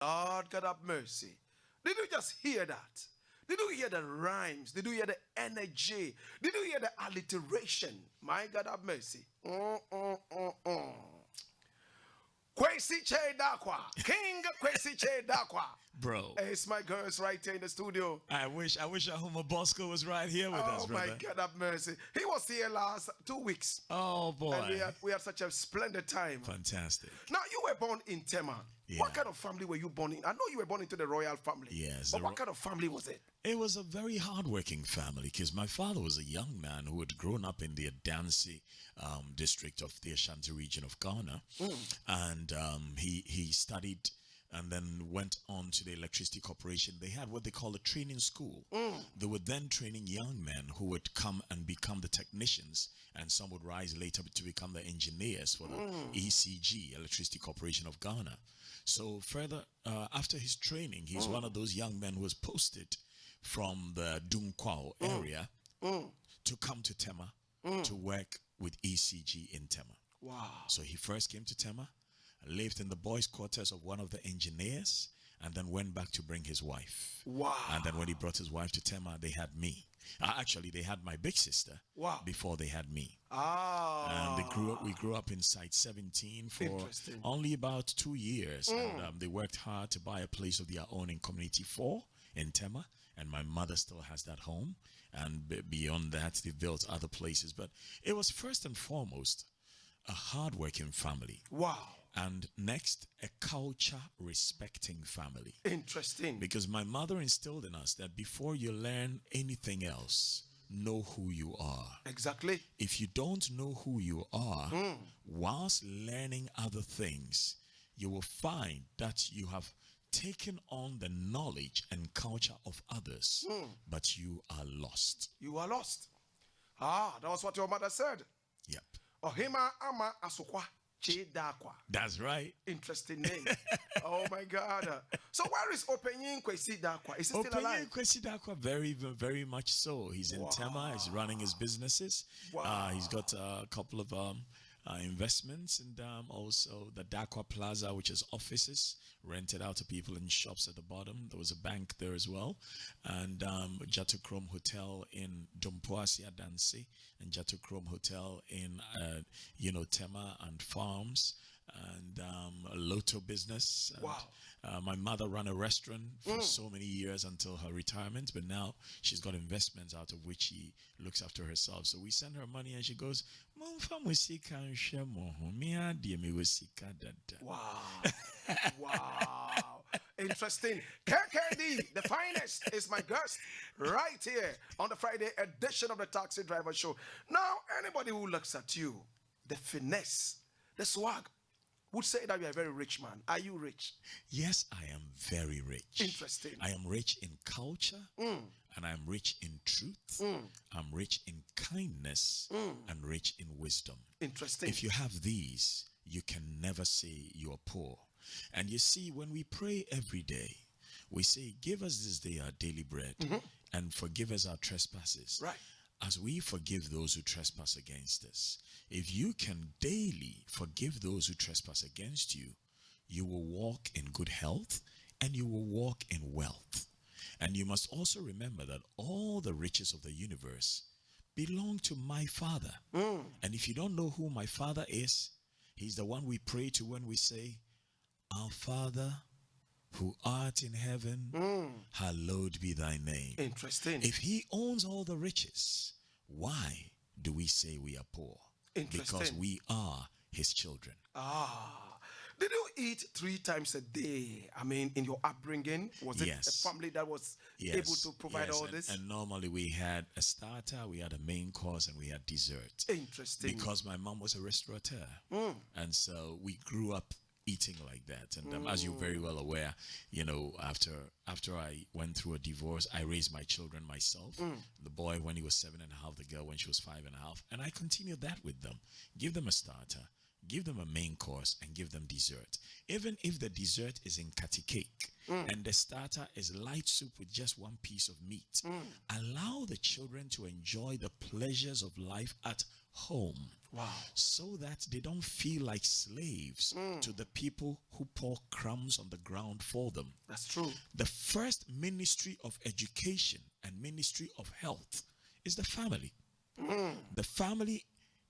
Lord God have mercy. Did you just hear that? Did you hear the rhymes? Did you hear the energy? Did you hear the alliteration? My God have mercy. Kwesi Che Dakwa, King Kwesi Che Dakwa. Bro. It's my girls right here in the studio. I wish Ahuma Bosco was right here with us, Oh brother. my God have mercy. He was here last 2 weeks. Oh boy. And we had such a splendid time. Fantastic. Now you were born in Tema. Yeah. What kind of family were you born in? I know you were born into the royal family. Yes. But what kind of family was it? It was a very hardworking family because my father was a young man who had grown up in the Adansi district of the Ashanti region of Ghana. And he studied and then went on to the electricity corporation. They had what they call a training school. They were then training young men who would come and become the technicians, and some would rise later to become the engineers for the ECG, Electricity Corporation of Ghana. So further, after his training, he's one of those young men who was posted from the Dunkwao area to come to Tema to work with ECG in Tema. Wow. So he first came to Tema, lived in the boys' quarters of one of the engineers, and then went back to bring his wife. Wow. And then when he brought his wife to Tema, they had me. Actually, they had my big sister before they had me. And we grew up in Site 17 for only about 2 years. And they worked hard to buy a place of their own in Community 4 in Tema. And my mother still has that home. And beyond that, they built other places. But it was first and foremost a hardworking family. Wow. And next, a culture respecting family. Interesting. Because my mother instilled in us that before you learn anything else, know who you are. Exactly. If you don't know who you are, whilst learning other things, you will find that you have taken on the knowledge and culture of others, but you are lost. You are lost. That was what your mother said. Yep. Ohima ama asukwa che dakwa. That's right. Interesting name. Oh my God. So where is Openyin Kwesi Dakwa? Is he still alive? Openyin Kwesi Dakwa, very, very much so. He's in Tema. He's running his businesses. He's got a couple of investments, and also the Dakwa Plaza, which is offices rented out to people in shops at the bottom. There was a bank there as well, and Jatokrom Hotel in Dompoasia Dansi, and Jatokrom Hotel in Tema and farms, and a Lotto business. And, my mother ran a restaurant for so many years until her retirement, but now she's got investments out of which she looks after herself. So we send her money and she goes, wow. Wow. Interesting. KKD, the finest, is my guest right here on the Friday edition of the Taxi Driver Show. Now, anybody who looks at you, the finesse, the swag, would say that you are a very rich man. Are you rich? Yes, I am very rich. Interesting. I am rich in culture, and I'm rich in truth. I'm rich in kindness, and rich in wisdom. Interesting. If you have these, you can never say you are poor. And you see, when we pray every day, we say, give us this day our daily bread, and forgive us our trespasses. Right. As we forgive those who trespass against us. If you can daily forgive those who trespass against you, you will walk in good health and you will walk in wealth. And you must also remember that all the riches of the universe belong to my Father. And if you don't know who my Father is, he's the one we pray to when we say, Our Father who art in heaven, hallowed be thy name. Interesting. If he owns all the riches, why do we say we are poor? Because we are his children. Did you eat 3 times a day? I mean, in your upbringing, was it a family that was able to provide all this? And normally we had a starter, we had a main course, and we had dessert. Interesting. Because my mom was a restaurateur. And so we grew up eating like that. And as you're very well aware, after I went through a divorce, I raised my children myself. The boy when he was 7.5, the girl when she was 5.5, and I continued that with them. Give them a starter, give them a main course, and give them dessert. Even if the dessert is in kati cake and the starter is light soup with just one piece of meat, allow the children to enjoy the pleasures of life at home. Wow. So that they don't feel like slaves to the people who pour crumbs on the ground for them. That's true. The first ministry of education and ministry of health is the family. The family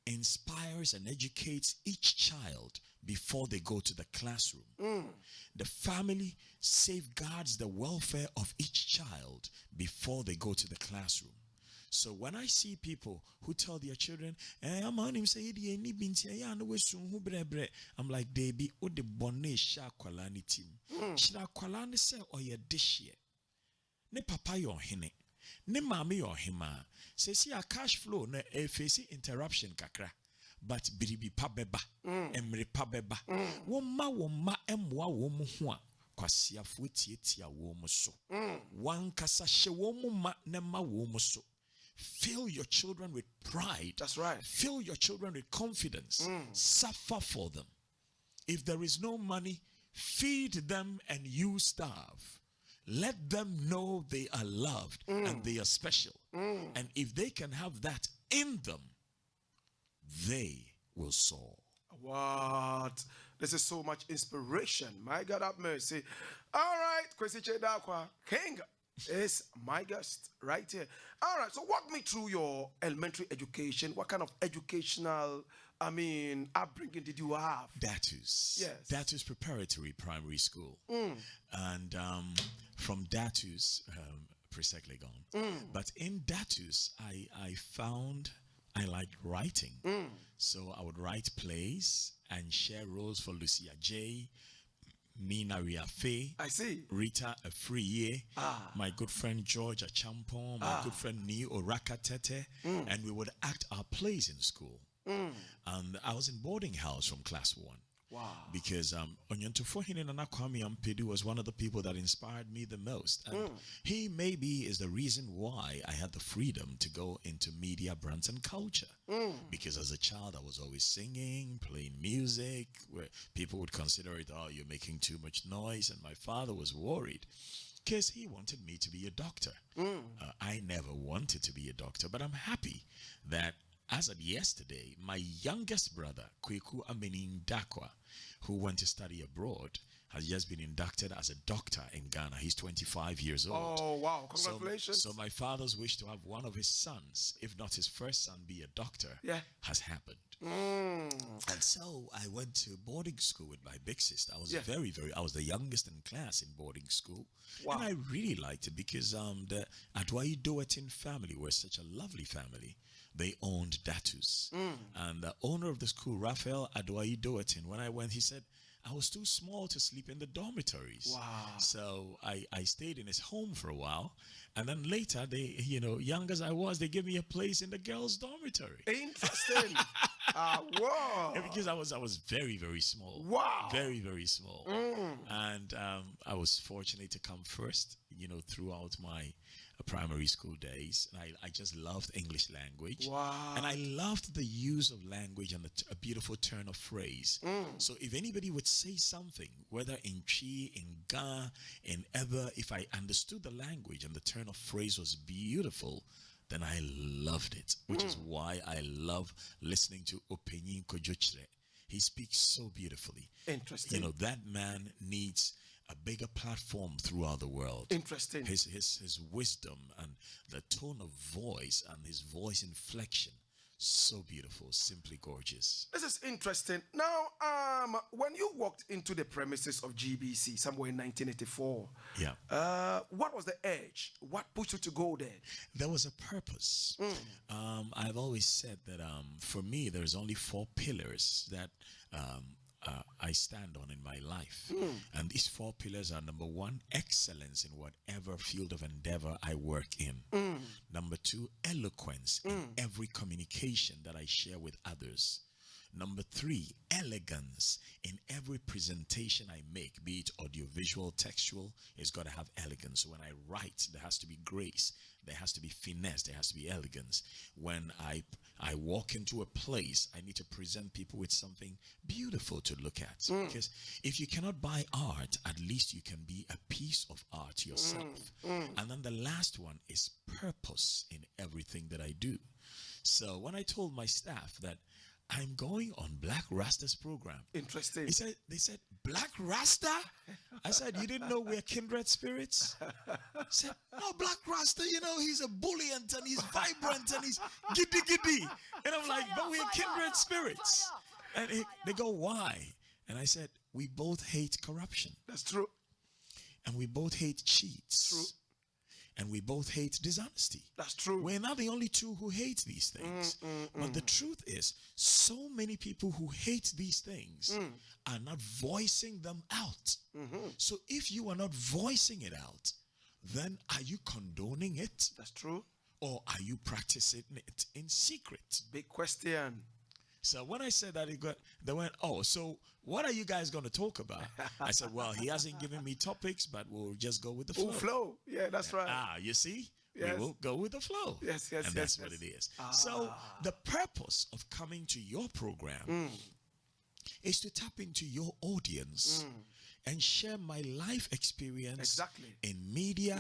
inspires and educates each child before they go to the classroom. The family safeguards the welfare of each child before they go to the classroom. So when I see people who tell their children, I'm like, baby, o de bonne sha kwalani tim. Shira kwalani se oye dishye. Ne papa yo hine. Ne mami yo hima. Se si a cash flow na face interruption kakra. But biribi pabeba. Emre pabeba. Woma emwa womu hua. Kwasia fueti etia womu so. Wankasa she womu ma nema womu so. Fill your children with pride. That's right. Fill your children with confidence. Suffer for them. If there is no money, feed them and you starve. Let them know they are loved and they are special. And if they can have that in them, they will soar. What? This is so much inspiration. My God have mercy. All right, Kwesi Chedakwa, King is my guest right here. All right, so walk me through your elementary education. What kind of educational, upbringing did you have? Datus. Yes. Datus Preparatory Primary School. And from Datus, Presecally gone. But in Datus, I found I liked writing. So I would write plays and share roles for Lucia J., Nina Riafe, I see. Rita Afriye, my good friend George Achampon, my good friend Ni Orakatete, and we would act our plays in school. And I was in boarding house from class 1. Wow. Because Onyentufo Hinenana Kwame Ampedu was one of the people that inspired me the most. And he maybe is the reason why I had the freedom to go into media, brands, and culture. Because as a child, I was always singing, playing music, where people would consider it, oh, you're making too much noise. And my father was worried because he wanted me to be a doctor. I never wanted to be a doctor, but I'm happy that as of yesterday, my youngest brother, Kweku Amenin Dakwa, who went to study abroad, has just been inducted as a doctor in Ghana. He's 25 years old. Oh, wow. Congratulations. So my father's wish to have one of his sons, if not his first son, be a doctor, has happened. And so I went to boarding school with my big sister. I was I was the youngest in class in boarding school. Wow. And I really liked it because the Adwai Doetin family were such a lovely family. They owned Datus. And the owner of the school, Raphael Adwai Doetin, when I went, he said, I was too small to sleep in the dormitories. Wow. So I stayed in his home for a while. And then later, they, young as I was, they gave me a place in the girls' dormitory. Interesting. Whoa. Yeah, because I was very, very small. Wow. Very, very small. And I was fortunate to come first, throughout my primary school days. And I just loved English language. Wow. And I loved the use of language and a beautiful turn of phrase. So if anybody would say something, whether in Chi, in Ga, in Ever, if I understood the language and the turn of phrase was beautiful, then I loved it, which is why I love listening to Openyin Kojochre. He speaks so beautifully. Interesting. That man needs a bigger platform throughout the world. Interesting. His wisdom and the tone of voice and his voice inflection, so beautiful, simply gorgeous. This is interesting. Now, when you walked into the premises of GBC somewhere in 1984, what was the edge? What pushed you to go there? There was a purpose. I've always said that for me, there's only 4 pillars that I stand on in my life. And these 4 pillars are: number 1, excellence in whatever field of endeavor I work in. Number 2, eloquence in every communication that I share with others. Number 3, elegance. In every presentation I make, be it audiovisual, textual, it's got to have elegance. When I write, there has to be grace. There has to be finesse. There has to be elegance. When I walk into a place, I need to present people with something beautiful to look at. Because if you cannot buy art, at least you can be a piece of art yourself. And then the last one is purpose in everything that I do. So when I told my staff that I'm going on Black Rasta's program. Interesting. They said, Black Rasta? I said, you didn't know we're kindred spirits? I said, no, Black Rasta, you know, he's ebullient and he's vibrant and he's giddy giddy. And I'm like, but we're kindred spirits. And they go, why? And I said, we both hate corruption. That's true. And we both hate cheats. True. And we both hate dishonesty. That's true. We're not the only two who hate these things. But the truth is, so many people who hate these things are not voicing them out. So if you are not voicing it out, then are you condoning it? That's true. Or are you practicing it in secret? Big question. So when I said that, they went, oh, so what are you guys going to talk about? I said, well, he hasn't given me topics, but we'll just go with the flow. Oh, flow. Yeah, that's right. You see? Yes. We will go with the flow. Yes, and that's what it is. So the purpose of coming to your program is to tap into your audience and share my life experience in media,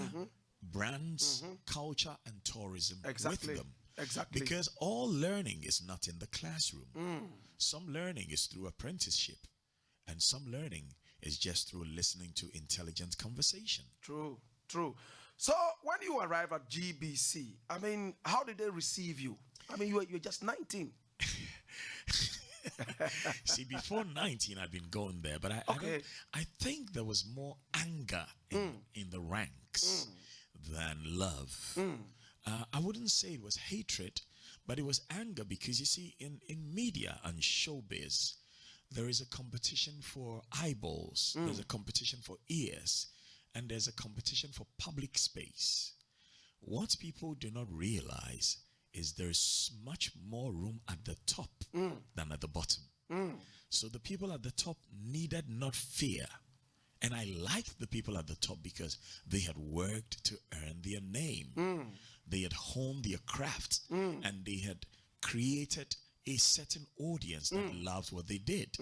brands, culture, and tourism with them. Exactly. Because all learning is not in the classroom. Some learning is through apprenticeship, and some learning is just through listening to intelligent conversation. True, true. So when you arrive at GBC, I mean, how did they receive you? I mean, you're just 19. See, before 19, I'd been going there, but I think there was more anger in the ranks than love. I wouldn't say it was hatred, but it was anger because you see, in media and showbiz, there is a competition for eyeballs, there's a competition for ears, and there's a competition for public space. What people do not realize is there's much more room at the top than at the bottom. So the people at the top needed not fear. And I liked the people at the top because they had worked to earn their name. They had honed their craft and they had created a certain audience that loved what they did.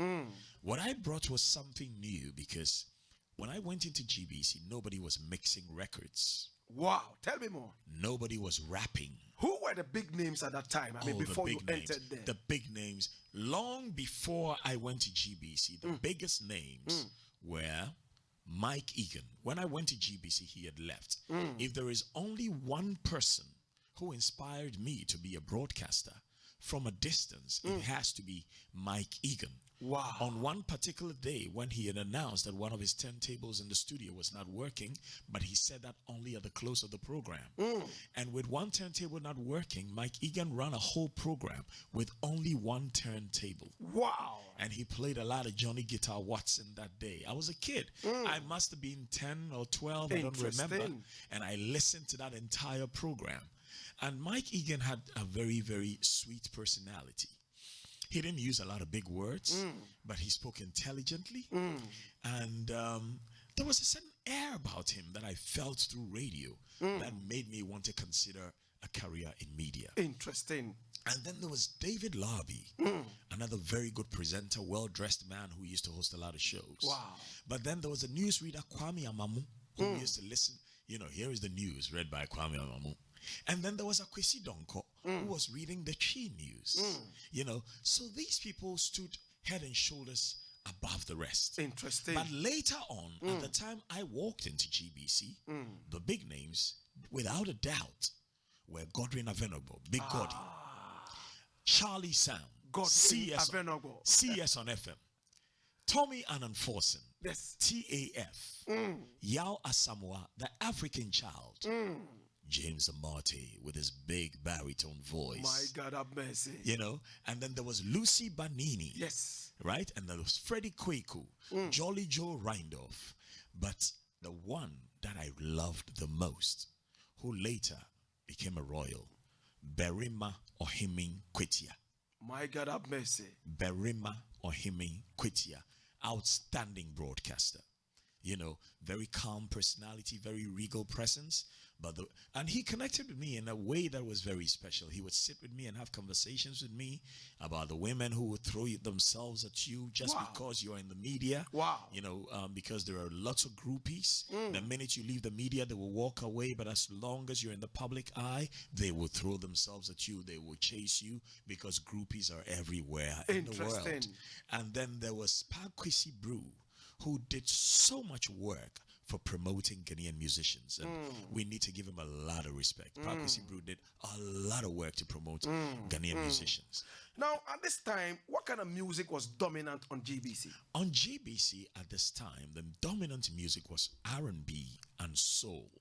What I brought was something new because when I went into GBC, nobody was mixing records. Wow, tell me more. Nobody was rapping. Who were the big names at that time? I mean, before you entered there. The big names. Long before I went to GBC, the biggest names were Mike Egan. When I went to GBC, he had left. If there is only one person who inspired me to be a broadcaster from a distance, it has to be Mike Egan. Wow. On one particular day when he had announced that one of his turntables in the studio was not working, but he said that only at the close of the program. And with one turntable not working, Mike Egan ran a whole program with only one turntable. Wow. And he played a lot of Johnny Guitar Watson that day. I was a kid. I must have been 10 or 12, I don't remember. And I listened to that entire program. And Mike Egan had a very, very sweet personality. He didn't use a lot of big words, but he spoke intelligently. And there was a certain air about him that I felt through radio that made me want to consider a career in media. Interesting. And then there was David Larby, another very good presenter, well-dressed man who used to host a lot of shows. Wow. But then there was a newsreader, Kwame Amamu, who used to listen. You know, here is the news read by Kwame Amamu. And then there was Akwesi Donko, who was reading the Chi News. You know, so these people stood head and shoulders above the rest. Interesting. But later on, at the time I walked into GBC, the big names, without a doubt, were Godwin Avenago, Big Goddy, Charlie Sam, CS on FM, Tommy Ananforsen, yes. TAF, Yao Asamoah, the African Child, James Amate with his big baritone voice. My God have mercy. You know, and then there was Lucy Banini. Yes. Right? And there was Freddie Kweku, Jolly Joe Reindorf. But the one that I loved the most, who later became a royal, Berima Ohimin Kwetia. My God have mercy. Berima Ohimi Kwitia, outstanding broadcaster. You know, very calm personality, very regal presence. And he connected with me in a way that was very special. He would sit with me and have conversations with me about the women who would throw themselves at you just because you're in the media. Wow. You know, because there are lots of groupies. The minute you leave the media, they will walk away. But as long as you're in the public eye, they will throw themselves at you. They will chase you because groupies are everywhere in the world. And then there was Pakwisi Brew, who did so much work for promoting Ghanaian musicians. And we need to give him a lot of respect. Pakwisi Brew did a lot of work to promote Ghanaian musicians. Now, at this time, what kind of music was dominant on GBC? On GBC at this time, the dominant music was R&B and soul.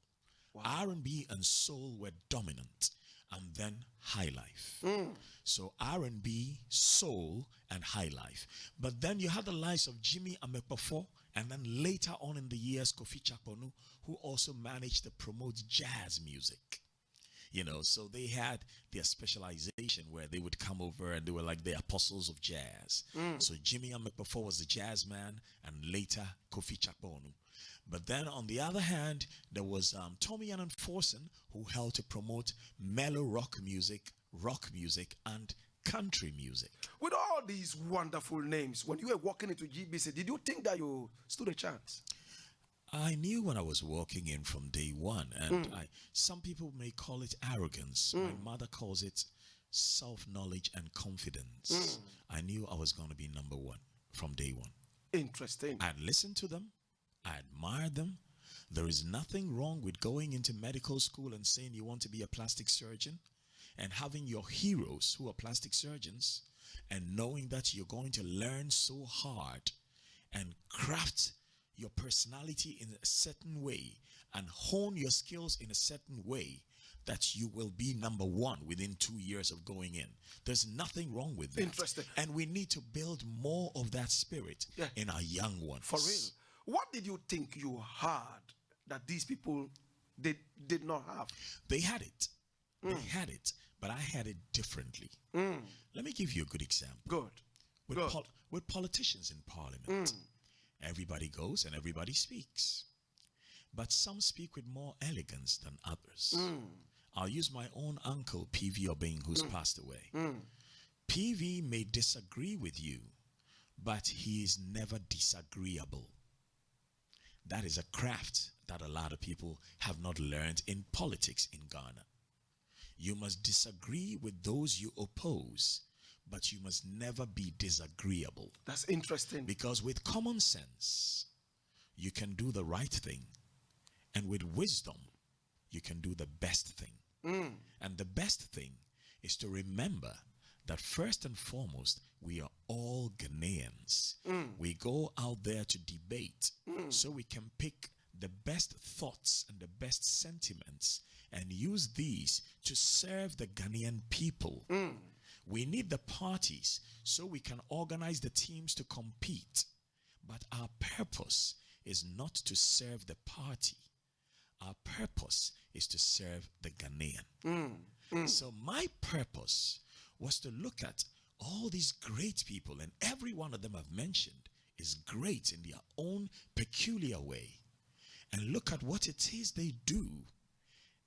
R&B and soul were dominant. And then high life. So R&B, soul, and high life. But then you had the likes of Jimmy Amekpafo, and then later on in the years, Kofi Chakponu, who also managed to promote jazz music. You know, so they had their specialization where they would come over and they were like the apostles of jazz. So Jimmy Amekpafo was the jazz man, and later Kofi Chakponu. But then on the other hand, there was Tommy Annan Forson, who helped to promote mellow rock music, and country music. With all these wonderful names, when you were walking into GBC, did you think that you stood a chance? I knew when I was walking in from day one, and some people may call it arrogance. My mother calls it self-knowledge and confidence. I knew I was going to be number one from day one. Interesting. I listened to them. I admire them. There is nothing wrong with going into medical school and saying you want to be a plastic surgeon and having your heroes who are plastic surgeons and knowing that you're going to learn so hard and craft your personality in a certain way and hone your skills in a certain way that you will be number one within 2 years of going in. There's nothing wrong with that. Interesting. And we need to build more of that spirit in our young ones. For real. What did you think you had that these people did not have? They had it. They had it, but I had it differently. Let me give you a good example. Good. With politicians in parliament, everybody goes and everybody speaks. But some speak with more elegance than others. I'll use my own uncle, PV Obeng, who's passed away. PV may disagree with you, but he is never disagreeable. That is a craft that a lot of people have not learned in politics in Ghana. You must disagree with those you oppose, but you must never be disagreeable. That's interesting. Because with common sense, you can do the right thing. And with wisdom, you can do the best thing. And the best thing is to remember that first and foremost, we are all Ghanaians. We go out there to debate so we can pick the best thoughts and the best sentiments and use these to serve the Ghanaian people. We need the parties so we can organize the teams to compete. But our purpose is not to serve the party. Our purpose is to serve the Ghanaian. So my purpose was to look at all these great people, and every one of them I've mentioned is great in their own peculiar way, and look at what it is they do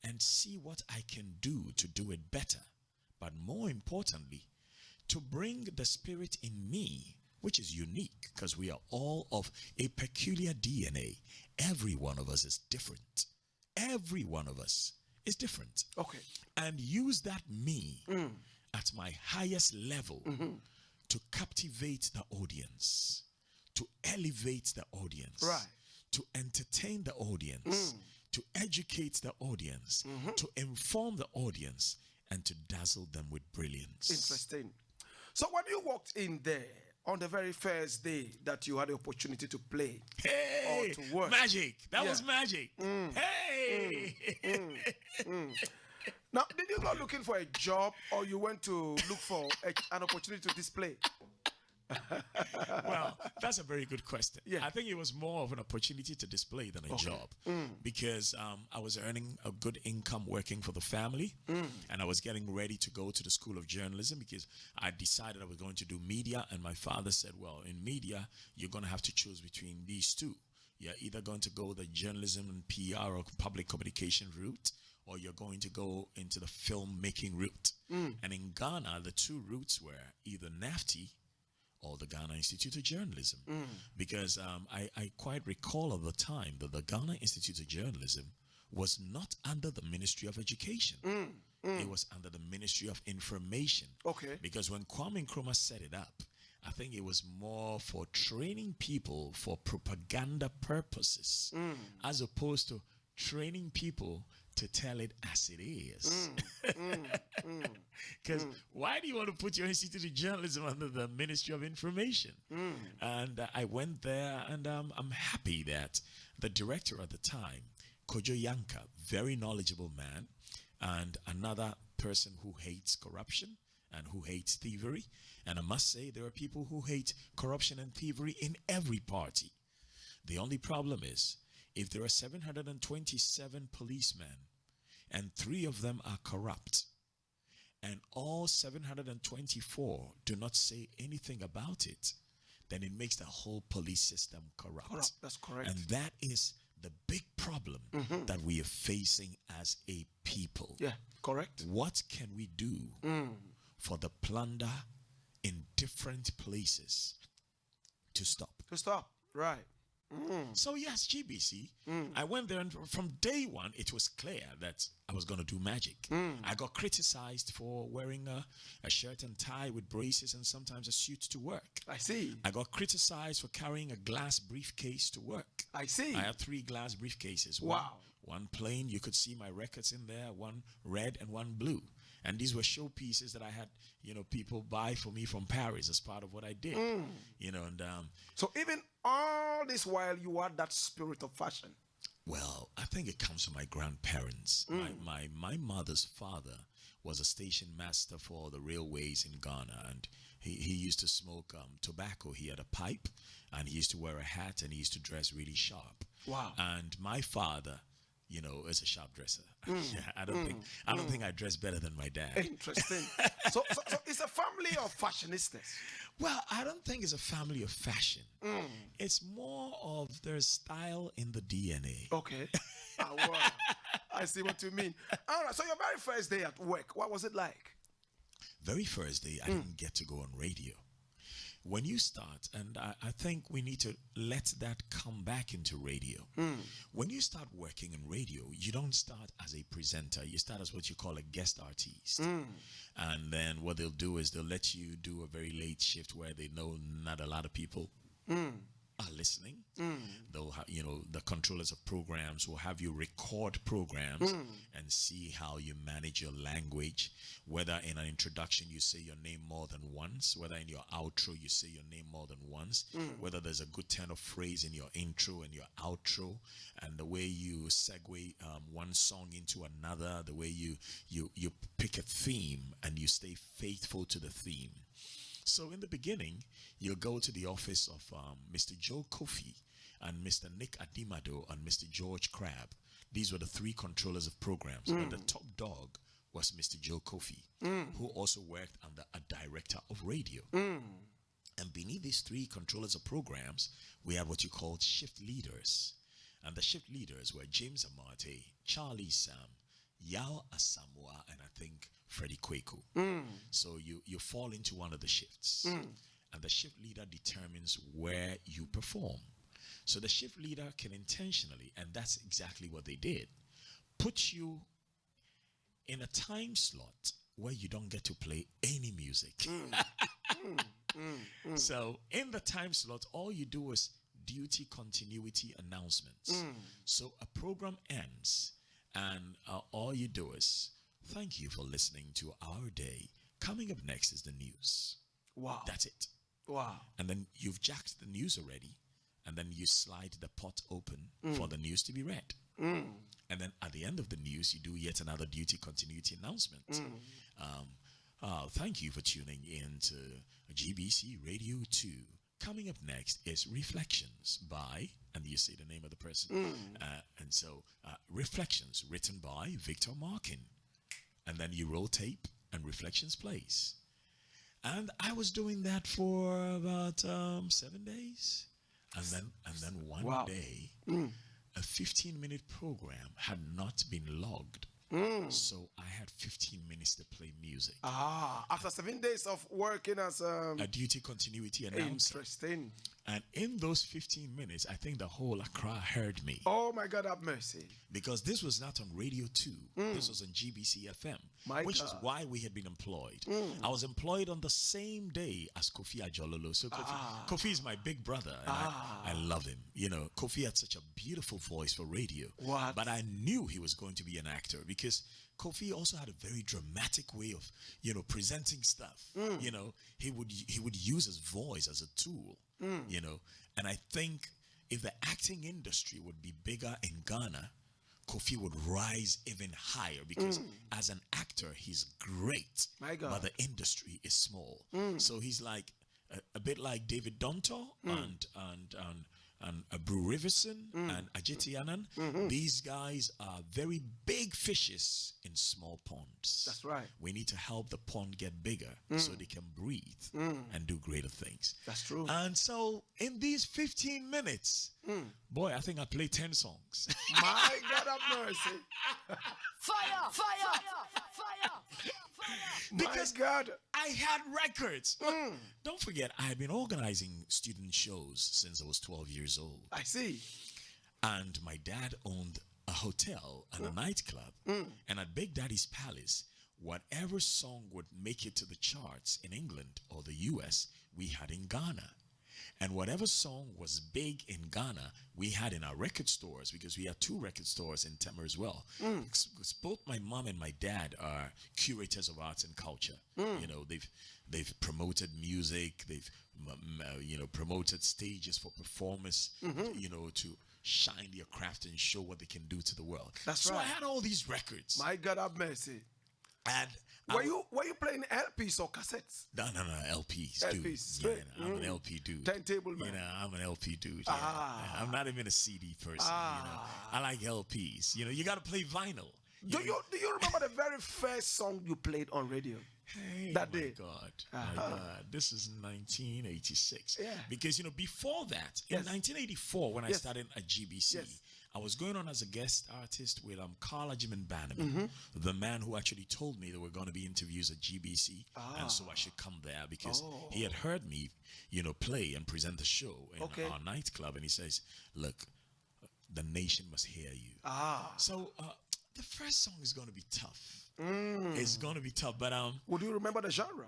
and see what I can do to do it better. But more importantly, to bring the spirit in me, which is unique because we are all of a peculiar DNA. Every one of us is different. Every one of us is different. Okay. And use that me at my highest level to captivate the audience, to elevate the audience, to entertain the audience, to educate the audience, to inform the audience, and to dazzle them with brilliance. Interesting. So when you walked in there on the very first day that you had the opportunity to play or to work, magic. That was magic. Hey. Now, did you go looking for a job or you went to look for an opportunity to display? Well, that's a very good question. Yeah. I think it was more of an opportunity to display than a job, because I was earning a good income working for the family, and I was getting ready to go to the School of Journalism because I decided I was going to do media. And my father said, well, in media, you're going to have to choose between these two. You're either going to go the journalism and PR or public communication route, or you're going to go into the filmmaking route. And in Ghana, the two routes were either NAFTI or the Ghana Institute of Journalism. Because I quite recall at the time that the Ghana Institute of Journalism was not under the Ministry of Education. It was under the Ministry of Information. Okay. Because when Kwame Nkrumah set it up, I think it was more for training people for propaganda purposes, as opposed to training people to tell it as it is. Because why do you want to put your Institute of Journalism under the Ministry of Information? And I went there, and I'm happy that the director at the time, Kojo Yanka, very knowledgeable man, and another person who hates corruption and who hates thievery. And I must say, there are people who hate corruption and thievery in every party. The only problem is, if there are 727 policemen and 3 of them are corrupt, and all 724 do not say anything about it, then it makes the whole police system corrupt. That's correct. And that is the big problem that we are facing as a people. Yeah, correct. What can we do for the plunder in different places to stop? To stop, right. So yes, GBC, I went there, and from day one, it was clear that I was going to do magic. I got criticized for wearing a shirt and tie with braces and sometimes a suit to work. I see. I got criticized for carrying a glass briefcase to work. I see. I had 3 glass briefcases. Wow. One plain, you could see my records in there, one red and one blue. And these were showpieces that I had, people buy for me from Paris as part of what I did. And so even all this while you had that spirit of fashion. well, I think it comes from my grandparents. My mother's father was a station master for the railways in Ghana, and he used to smoke tobacco. He had a pipe, and he used to wear a hat, and he used to dress really sharp. Wow. And my father, is a sharp dresser. I don't think I dress better than my dad. Interesting. so it's a family of fashionistas. Well, I don't think it's a family of fashion. It's more of their style in the DNA. Okay. Wow. I see what you mean. All right. So your very first day at work, what was it like? Very first day, I didn't get to go on radio. When you start, and I think we need to let that come back into radio. When you start working in radio, you don't start as a presenter. You start as what you call a guest artist. And then what they'll do is they'll let you do a very late shift where they know not a lot of people are listening. They'll have, the controllers of programs will have you record programs and see how you manage your language, whether in an introduction you say your name more than once, whether in your outro you say your name more than once, whether there's a good turn of phrase in your intro and your outro, and the way you segue one song into another, the way you pick a theme and you stay faithful to the theme. So in the beginning, you'll go to the office of Mr. Joe Kofi and Mr. Nick Adimado and Mr. George Crabb. These were the 3 controllers of programs. But the top dog was Mr. Joe Kofi, who also worked under a director of radio. And beneath these 3 controllers of programs, we had what you called shift leaders. And the shift leaders were James Amate, Charlie Sam, Yao Asamoah, and I think Freddie Kwaku. So you fall into one of the shifts. And the shift leader determines where you perform. So the shift leader can intentionally, and that's exactly what they did, put you in a time slot where you don't get to play any music. So in the time slot, all you do is duty continuity announcements. So a program ends, and all you do is, thank you for listening to our day. Coming up next is the news. Wow. That's it. Wow. And then you've jacked the news already, and then you slide the pot open for the news to be read. And then at the end of the news, you do yet another duty continuity announcement. Thank you for tuning in to GBC Radio 2. Coming up next is Reflections by, and you see the name of the person. Reflections, written by Victor Markin. And then you roll tape and Reflections plays. And I was doing that for about 7 days. And then one day, a 15-minute program had not been logged. So I had 15 minutes to play music. After 7 days of working as a duty continuity announcer. Interesting. And in those 15 minutes, I think the whole Accra heard me. Oh my God, have mercy. Because this was not on Radio 2. This was on GBC FM, which is why we had been employed. I was employed on the same day as Kofi Ajololo. So Kofi is my big brother, and I love him. You know, Kofi had such a beautiful voice for radio. What? But I knew he was going to be an actor because Kofi also had a very dramatic way of, presenting stuff. You know, he would use his voice as a tool. You know, and I think if the acting industry would be bigger in Ghana, Kofi would rise even higher because as an actor, he's great. My God. But the industry is small. So he's like a bit like David Donto and Brew Riverson and Ajiti Annan. These guys are very big fishes in small ponds. That's right. We need to help the pond get bigger so they can breathe and do greater things. That's true. And so in these 15 minutes, boy, I think I played 10 songs. My God have mercy. Fire! Fire! Fire! Because My God. I had records. Look, don't forget, I had been organizing student shows since I was 12 years old. I see. And my dad owned a hotel and a nightclub. And at Big Daddy's Palace, whatever song would make it to the charts in England or the US, we had in Ghana. And whatever song was big in Ghana, we had in our record stores, because we had 2 record stores in Tema as well. Because both my mom and my dad are curators of arts and culture. You know, they've promoted music, they've promoted stages for performers, to shine their craft and show what they can do to the world. That's right. right. So I had all these records. My God have mercy. And Were you playing LPs or cassettes? No, LPs, dude. LPs, Yeah, straight. I'm an LP dude. Turntable man. You know, I'm an LP dude. Yeah. I'm not even a CD person. You know, I like LPs. You know, you got to play vinyl. Do you remember the very first song you played on radio? Hey, that my day? God, my God. This is 1986. Yeah. Because, before that, in 1984, when I started at GBC, I was going on as a guest artist with Carla Jimin Bannerman, the man who actually told me there were going to be interviews at GBC, and so I should come there because he had heard me, play and present the show in our nightclub, and he says, "Look, the nation must hear you." So the first song is going to be tough. It's going to be tough, but would you remember the genre?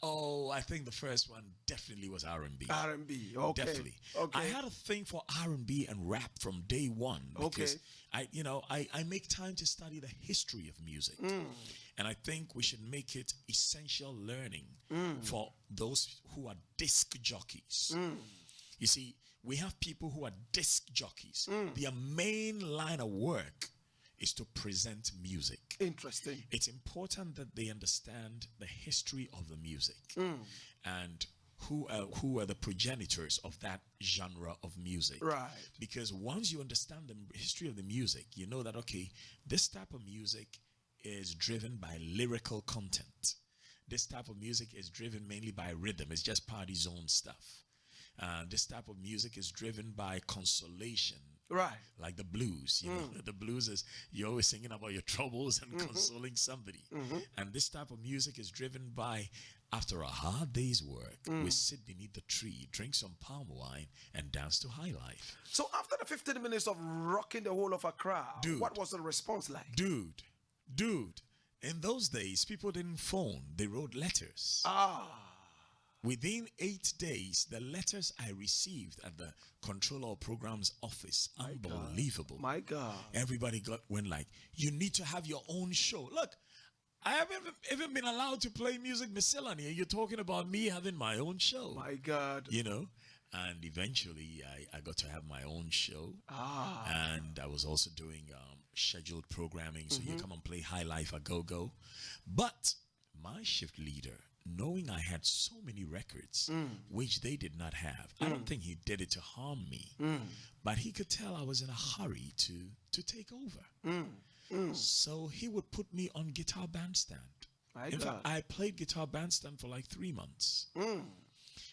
I think the first one definitely was R&B. R&B, okay. Definitely. Okay. I had a thing for R&B and rap from day one because I make time to study the history of music. And I think we should make it essential learning for those who are disc jockeys. You see, we have people who are disc jockeys. Their main line of work is to present music. Interesting. It's important that they understand the history of the music and who are the progenitors of that genre of music. Right. Because once you understand the history of the music, you know that, okay, this type of music is driven by lyrical content. This type of music is driven mainly by rhythm. It's just party zone stuff. This type of music is driven by consolation. Right. Like the blues, the blues is you're always singing about your troubles and consoling somebody. And this type of music is driven by, after a hard day's work, we sit beneath the tree, drink some palm wine, and dance to high life. So after the 15 minutes of rocking the whole of Accra, Dude. what was the response like? Dude, in those days, people didn't phone, they wrote letters. Within 8 days, the letters I received at the Controller of Programs office, unbelievable. My God. Everybody went like, you need to have your own show. Look, I haven't even been allowed to play music miscellany. You're talking about me having my own show. My God. And eventually I got to have my own show. And I was also doing scheduled programming. So you come and play High Life, a go-go. But my shift leader, knowing I had so many records, which they did not have, I don't think he did it to harm me, but he could tell I was in a hurry to take over. So he would put me on guitar bandstand. In fact, I played guitar bandstand for like 3 months.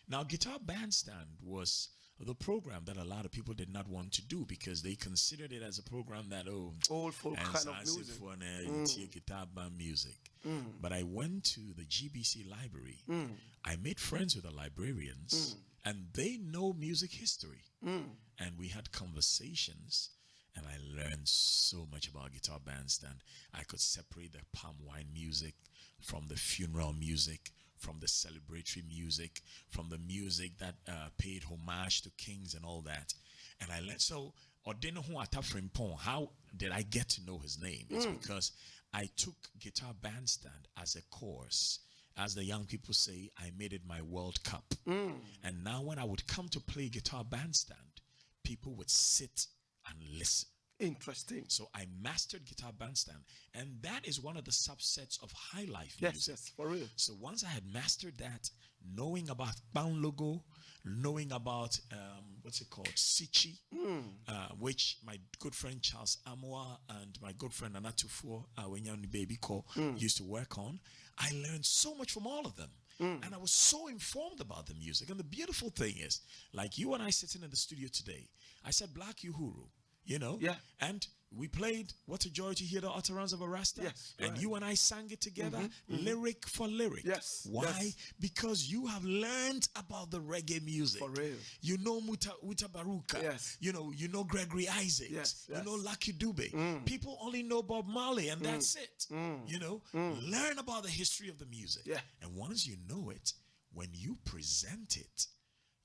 Now, guitar bandstand was the program that a lot of people did not want to do because they considered it as a program that, old folk kind of music. Guitar band music. But I went to the GBC library. I made friends with the librarians, and they know music history. And we had conversations, and I learned so much about guitar bandstand. I could separate the palm wine music from the funeral music, from the celebratory music, from the music that paid homage to kings and all that. And I learned. So, how did I get to know his name? It's because I took guitar bandstand as a course. As the young people say, I made it my World Cup. And now when I would come to play guitar bandstand, people would sit and listen. Interesting. So I mastered guitar bandstand, and that is one of the subsets of high life music. Yes, for real. So once I had mastered that, knowing about Bang Logo, knowing about what's it called, Sichi, which my good friend Charles Amoa and my good friend Anatufo, when you're baby call, used to work on, I learned so much from all of them. And I was so informed about the music. And the beautiful thing is, like you and I sitting in the studio today, I said Black Uhuru. You know? Yeah. And we played What a Joy to Hear the Utterance of a Rasta. Yes. And you and I sang it together, lyric for lyric. Yes. Why? Yes. Because you have learned about the reggae music. For real. You know Uta Baruka. Yes. You know Gregory Isaacs. Yes. You know Lucky Dube. People only know Bob Marley, and that's it. You know? Learn about the history of the music. Yeah. And once you know it, when you present it,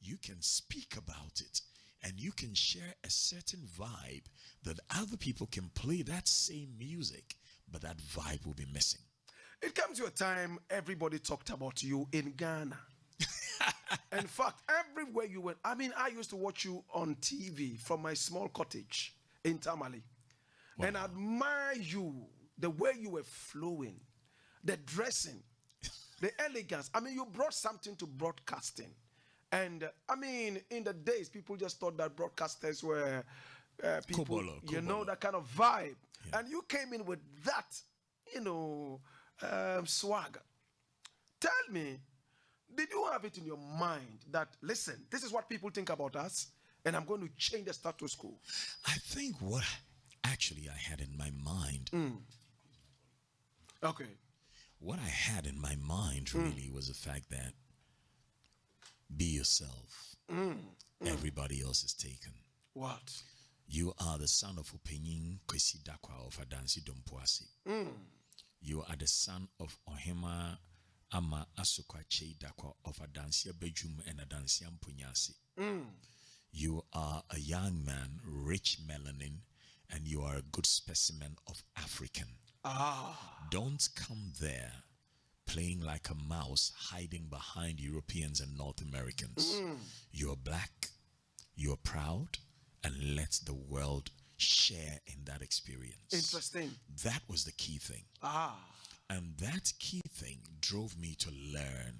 you can speak about it. And you can share a certain vibe that other people can play that same music, but that vibe will be missing. It comes to a time everybody talked about you in Ghana. In fact, everywhere you went. I mean, I used to watch you on TV from my small cottage in Tamale. Wow. And admire you, the way you were flowing, the dressing, the elegance. I mean, you brought something to broadcasting. And I mean, in the days, people just thought that broadcasters were people, you know, that kind of vibe. Yeah. And you came in with that, swag. Tell me, did you have it in your mind that, listen, this is what people think about us, and I'm going to change the status quo? I think what actually I had in my mind. Okay. What I had in my mind really was the fact that be yourself. Everybody else is taken. What? You are the son of Openyin Kwesi Dakwa of Adansi Dompoasi. You are the son of Ohima Ama Asukwache Dakwa of Adansi Bejum and Adansi Ampunyasi. You are a young man, rich melanin, and you are a good specimen of African. Don't come there playing like a mouse, hiding behind Europeans and North Americans. You're black, you're proud, and let the world share in that experience. Interesting. That was the key thing. And that key thing drove me to learn.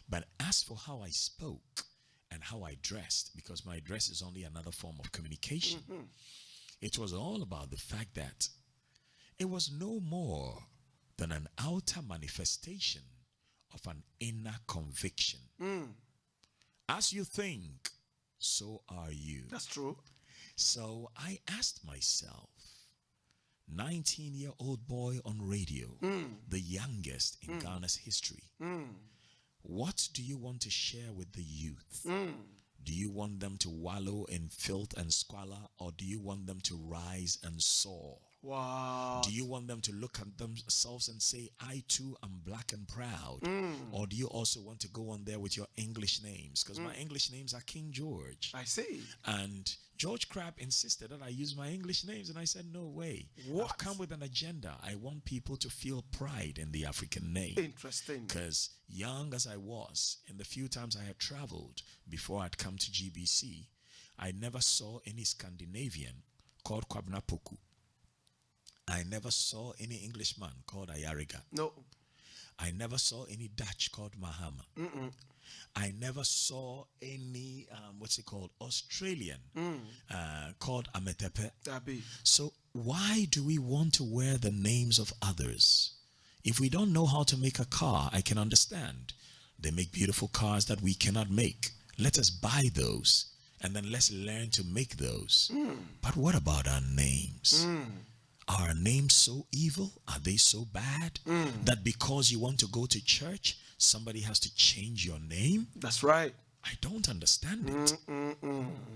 But as for how I spoke and how I dressed, because my dress is only another form of communication, it was all about the fact that it was no more than an outer manifestation of an inner conviction. As you think, so are you. That's true. So I asked myself, 19-year-old boy on radio, the youngest in Ghana's history, what do you want to share with the youth? Do you want them to wallow in filth and squalor, or do you want them to rise and soar? Wow. Do you want them to look at themselves and say, I too am black and proud? Or do you also want to go on there with your English names? Because my English names are King George. I see. And George Crabb insisted that I use my English names, and I said, no way. What? I've come with an agenda. I want people to feel pride in the African name. Interesting. Because young as I was, in the few times I had traveled before I'd come to GBC, I never saw any Scandinavian called Kwabena Poku. I never saw any Englishman called Ayariga. No. I never saw any Dutch called Mahama. I never saw any, what's it called, Australian called Ametepe. So why do we want to wear the names of others? If we don't know how to make a car, I can understand. They make beautiful cars that we cannot make. Let us buy those, and then let's learn to make those. But what about our names? Are our names so evil? Are they so bad that because you want to go to church, somebody has to change your name? That's right. I don't understand it.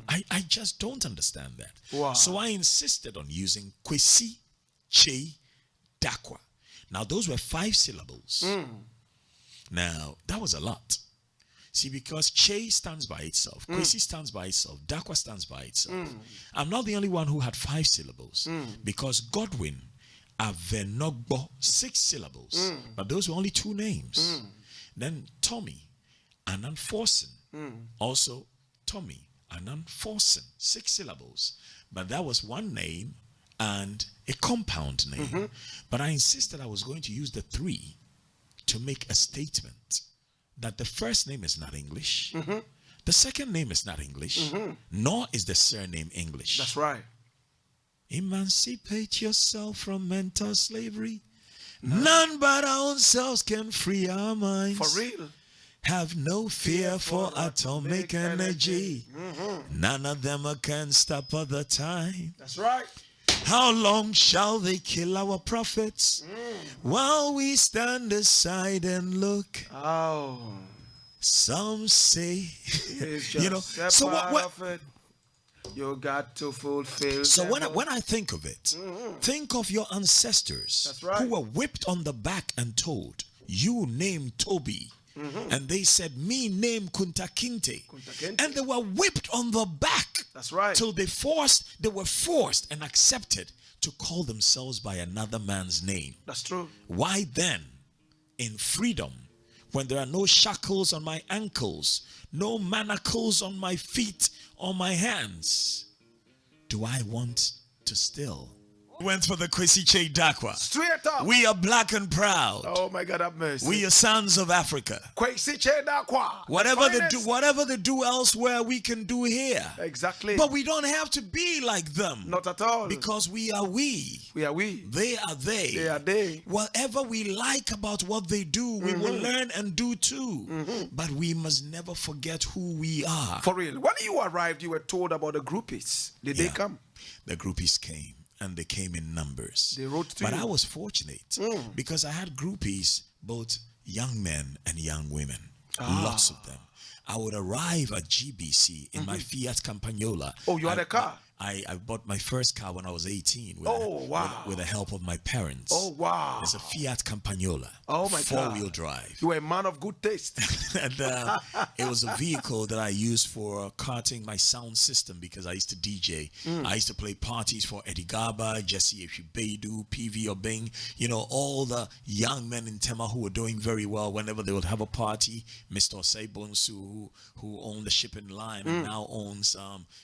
I just don't understand that. Wow. So I insisted on using Kwesi, Che, Dakwa. Now those were 5 syllables. Now that was a lot. See, because Che stands by itself, Kwesi stands by itself, Dakwa stands by itself. I'm not the only one who had 5 syllables, because Godwin, Avenogbo, 6 syllables, but those were only 2 names. Then Tommy, Anan Forsen, also Tommy, Anan Forsen, 6 syllables, but that was 1 name and a compound name. But I insisted I was going to use the 3 to make a statement that the first name is not English, the second name is not English, nor is the surname English. That's right. Emancipate yourself from mental slavery. None but our own selves can free our minds. For real. Have no fear for atomic energy. None of them can stop other time. That's right. How long shall they kill our prophets while we stand aside and look? Oh. Some say, You know, so what you got to fulfill. So when I think of it, think of your ancestors. That's right. Who were whipped on the back and told, you name Toby. And they said, me name Kunta Kinte. And they were whipped on the back. That's right. Till they were forced and accepted to call themselves by another man's name. That's true. Why then, in freedom, when there are no shackles on my ankles, no manacles on my feet or my hands, do I want to still? Went for the Kwesi Che Dakwa. Straight up. We are black and proud. Oh my God, have mercy. We are sons of Africa. Kwesi Che Dakwa. Whatever they do elsewhere, we can do here. Exactly. But we don't have to be like them. Not at all. Because we are we. We are we. They are they. They are they. Whatever we like about what they do, we will learn and do too. But we must never forget who we are. For real. When you arrived, you were told about the groupies. Did they come? The groupies came. And they came in numbers. They wrote to but you. I was fortunate because I had groupies, both young men and young women. Lots of them. I would arrive at GBC in my Fiat Campagnola. Oh, you had a car? I bought my first car when I was 18 with the help of my parents. Oh, wow. It's a Fiat Campagnola. Oh, my God. 4-wheel drive. You were a man of good taste. And it was a vehicle that I used for carting my sound system because I used to DJ. I used to play parties for Eddie Garba, Jesse Bedu, PV Obeng, you know, all the young men in Tema who were doing very well whenever they would have a party. Mr. Osei Bonsu, who owned the shipping line and now owns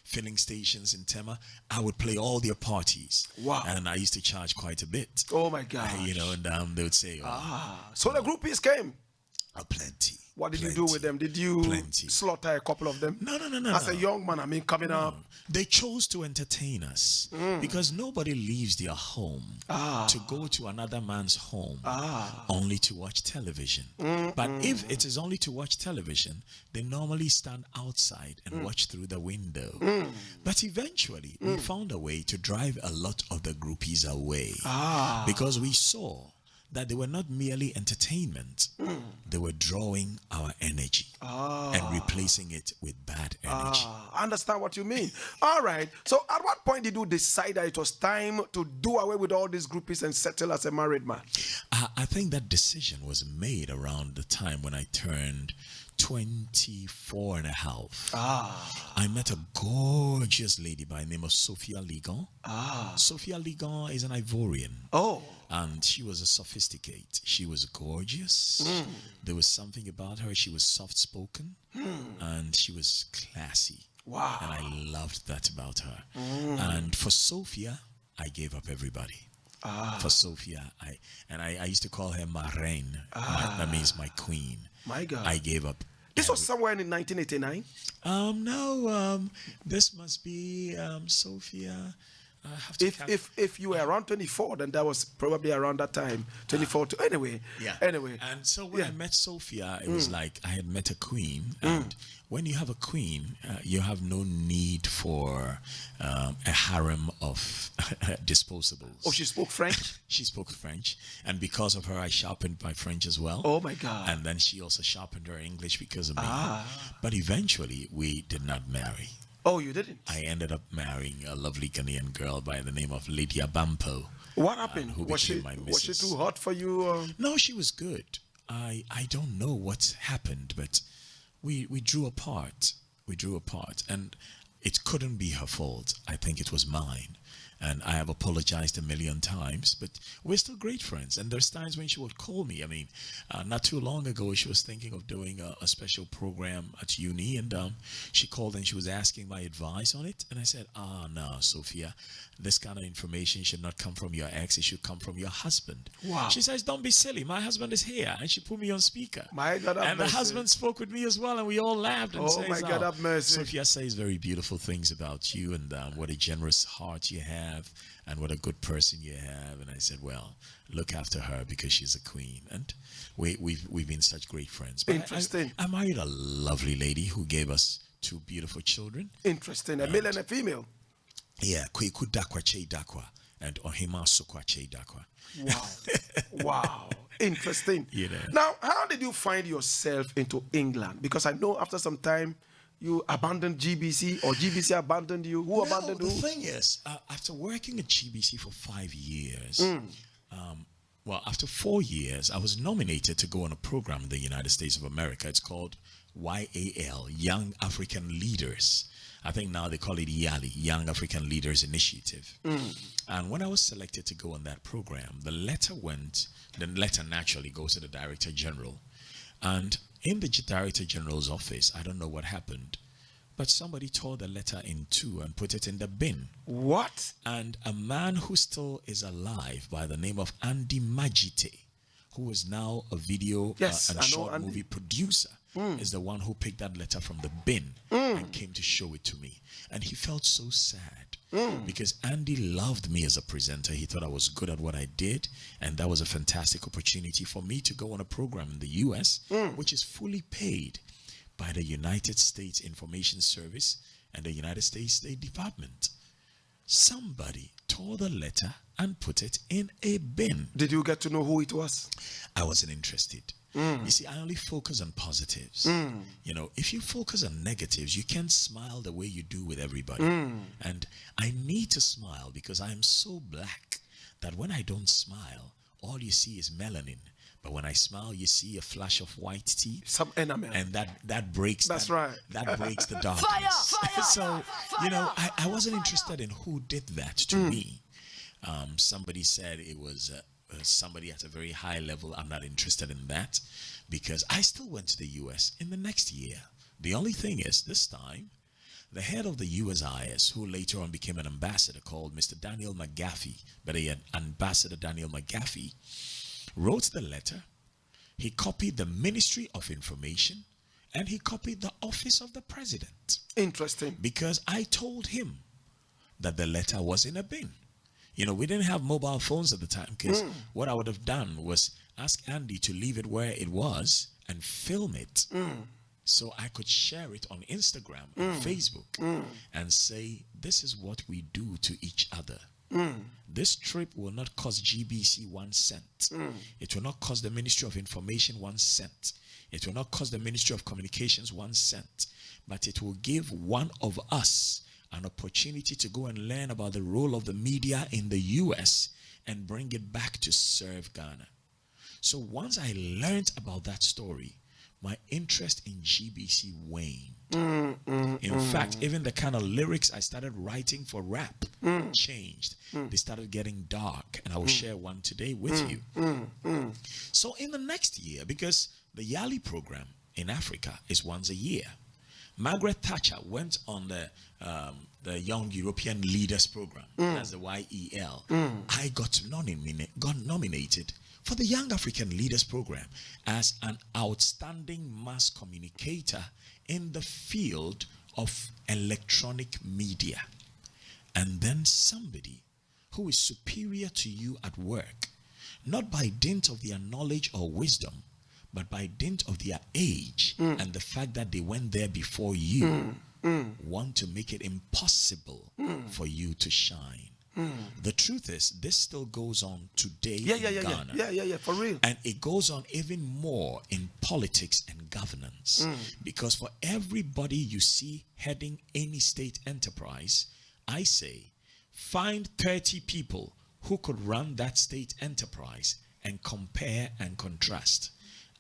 filling stations in Tema. I would play all their parties. Wow. And I used to charge quite a bit. Oh my God. You know, and they would say, so the groupies came? Plenty. What did you do with them? Did you slaughter a couple of them? No. As a young man, I mean, coming up. They chose to entertain us because nobody leaves their home to go to another man's home only to watch television. But if it is only to watch television, they normally stand outside and watch through the window. But eventually, we found a way to drive a lot of the groupies away because we saw that they were not merely entertainment, they were drawing our energy and replacing it with bad energy. I understand what you mean. All right. So at what point did you decide that it was time to do away with all these groupies and settle as a married man? I think that decision was made around the time when I turned 24 and a half. I met a gorgeous lady by the name of Sophia Ligon. Sophia Ligon is an Ivorian. And she was a sophisticate. She was gorgeous. There was something about her. She was soft-spoken. And she was classy. Wow. And I loved that about her. And for Sophia, I gave up everybody. for Sophia. I used to call her ma reine. That means my queen. My God. I gave up. This was somewhere in 1989. No, this must be Sophia. I have to If you were around 24, then that was probably around that time. 24 to anyway. Yeah. Anyway. And so when I met Sophia, it was like I had met a queen. And when you have a queen, you have no need for a harem of disposables. Oh, she spoke French? She spoke French. And because of her, I sharpened my French as well. Oh, my God. And then she also sharpened her English because of me. But eventually, we did not marry. Oh, you didn't? I ended up marrying a lovely Ghanaian girl by the name of Lydia Bampo. What happened? Who Was became my she missus. too hot for you? No, she was good. I don't know what happened, but we drew apart. We drew apart, and it couldn't be her fault. I think it was mine. And I have apologized a million times, but we're still great friends. And there's times when she would call me. I mean, not too long ago, she was thinking of doing a special program at uni. And she called and she was asking my advice on it. And I said, no, Sophia, this kind of information should not come from your ex. It should come from your husband. Wow. She says, don't be silly. My husband is here. And she put me on speaker. My God, have and the mercy. husband spoke with me as well. And we all laughed. And Oh, says, my God, have mercy. Sophia says very beautiful things about you and what a generous heart you have. And what a good person you have. And I said, well, look after her because she's a queen. And we've been such great friends. But Interesting. I married a lovely lady who gave us 2 beautiful children. Interesting. A male and a female. Yeah, Kweku Dakwa Che Dakwa and Ohima Sokwa Che Dakwa. Wow. Wow. Interesting. You know. Now, how did you find yourself into England? Because I know after some time you abandoned GBC or GBC abandoned you. Who abandoned the who? thing is, after working at GBC for 5 years, well, after 4 years, I was nominated to go on a program in the United States of America. It's called YAL, Young African Leaders. I think now they call it YALI, Young African Leaders Initiative. And when I was selected to go on that program, the letter naturally goes to the Director General. And in the Director General's office, I don't know what happened, but somebody tore the letter in 2 and put it in the bin. What? And a man who still is alive by the name of Andy Majite, who is now a video and short movie producer, is the one who picked that letter from the bin and came to show it to me. And he felt so sad because Andy loved me as a presenter. He thought I was good at what I did. And that was a fantastic opportunity for me to go on a program in the U.S., which is fully paid by the United States Information Service and the United States State Department. Somebody tore the letter and put it in a bin. Did you get to know who it was? I wasn't interested. You see, I only focus on positives. You know, if you focus on negatives, you can't smile the way you do with everybody. And I need to smile because I am so black that when I don't smile, all you see is melanin. But when I smile, you see a flash of white teeth. Some enamel. And that breaks. That's right. That breaks the darkness. Fire! So, you know, I wasn't interested in who did that to me. Somebody said it was somebody at a very high level. I'm not interested in that because I still went to the U.S. in the next year. The only thing is, this time, the head of the USIS, who later on became an ambassador called Mr. Daniel McGaffey, but Ambassador Daniel McGaffey, wrote the letter. He copied the Ministry of Information and he copied the Office of the President. Interesting. Because I told him that the letter was in a bin. You know, we didn't have mobile phones at the time because what I would have done was ask Andy to leave it where it was and film it so I could share it on Instagram and Facebook and say, this is what we do to each other. This trip will not cost GBC 1 cent. It will not cost the Ministry of Information 1 cent. It will not cost the Ministry of Communications 1 cent. But it will give one of us an opportunity to go and learn about the role of the media in the U.S. and bring it back to serve Ghana. So once I learned about that story, my interest in GBC waned. In fact, even the kind of lyrics I started writing for rap changed. They started getting dark, and I will share one today with you. So in the next year, because the YALI program in Africa is once a year, Margaret Thatcher went on the Young European Leaders Program. That's the YEL. I got nominated for the Young African Leaders Program as an outstanding mass communicator in the field of electronic media. And then somebody who is superior to you at work, not by dint of their knowledge or wisdom, but by dint of their age and the fact that they went there before you, want to make it impossible for you to shine. The truth is, this still goes on today in Ghana. Yeah, for real. And it goes on even more in politics and governance. Because for everybody you see heading any state enterprise, I say, find 30 people who could run that state enterprise and compare and contrast.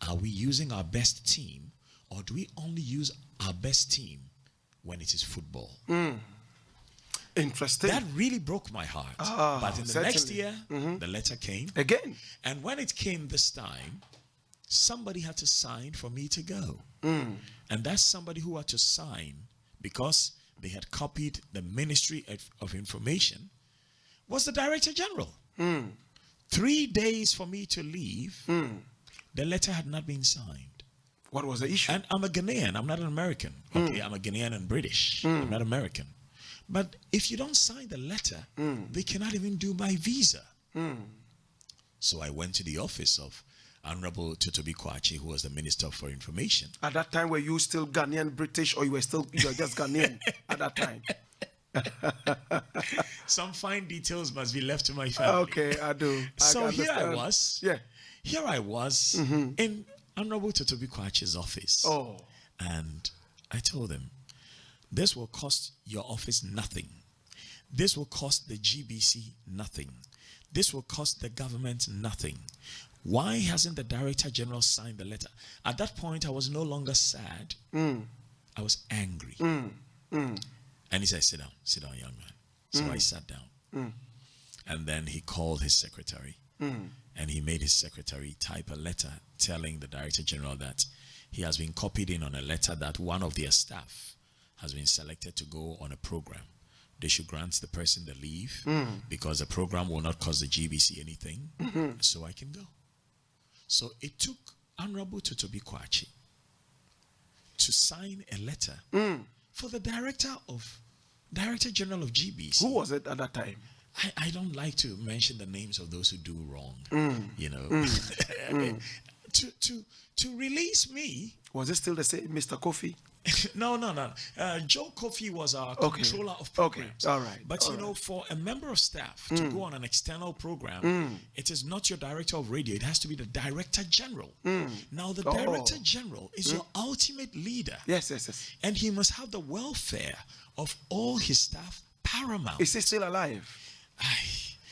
Are we using our best team, or do we only use our best team when it is football? Interesting. That really broke my heart. But in the next year, the letter came. Again. And when it came this time, somebody had to sign for me to go. And that's somebody who had to sign because they had copied the Ministry of Information was the Director General. 3 days for me to leave, the letter had not been signed. What was the issue? And I'm a Ghanaian. I'm not an American. Okay, I'm a Ghanaian and British. I'm not American. But if you don't sign the letter, they cannot even do my visa. So I went to the office of Honorable Totobi Kwachi, who was the Minister for Information. At that time, were you still Ghanaian, British, or you were just Ghanaian at that time? Some fine details must be left to my family. Okay, I do. So here I was. Yeah. Here I was in Honorable Totobi Kwachi's office. Oh. And I told him, this will cost your office nothing. This will cost the GBC nothing. This will cost the government nothing. Why hasn't the Director General signed the letter? At that point, I was no longer sad. I was angry. And he said, sit down, young man. So I sat down. And then he called his secretary. And he made his secretary type a letter telling the Director General that he has been copied in on a letter that one of their staff has been selected to go on a program. They should grant the person the leave because the program will not cost the GBC anything, so I can go. So it took Honorable Totobi Kwachi to sign a letter for the Director General of GBC. Who was it at that time? I don't like to mention the names of those who do wrong, you know. To release me. Was it still the same Mr. Kofi? No. Joe Kofi was our controller of programs. All right. But you know, for a member of staff to go on an external program, it is not your director of radio. It has to be the Director General. Now, the Director General is your ultimate leader. Yes. And he must have the welfare of all his staff paramount. Is he still alive?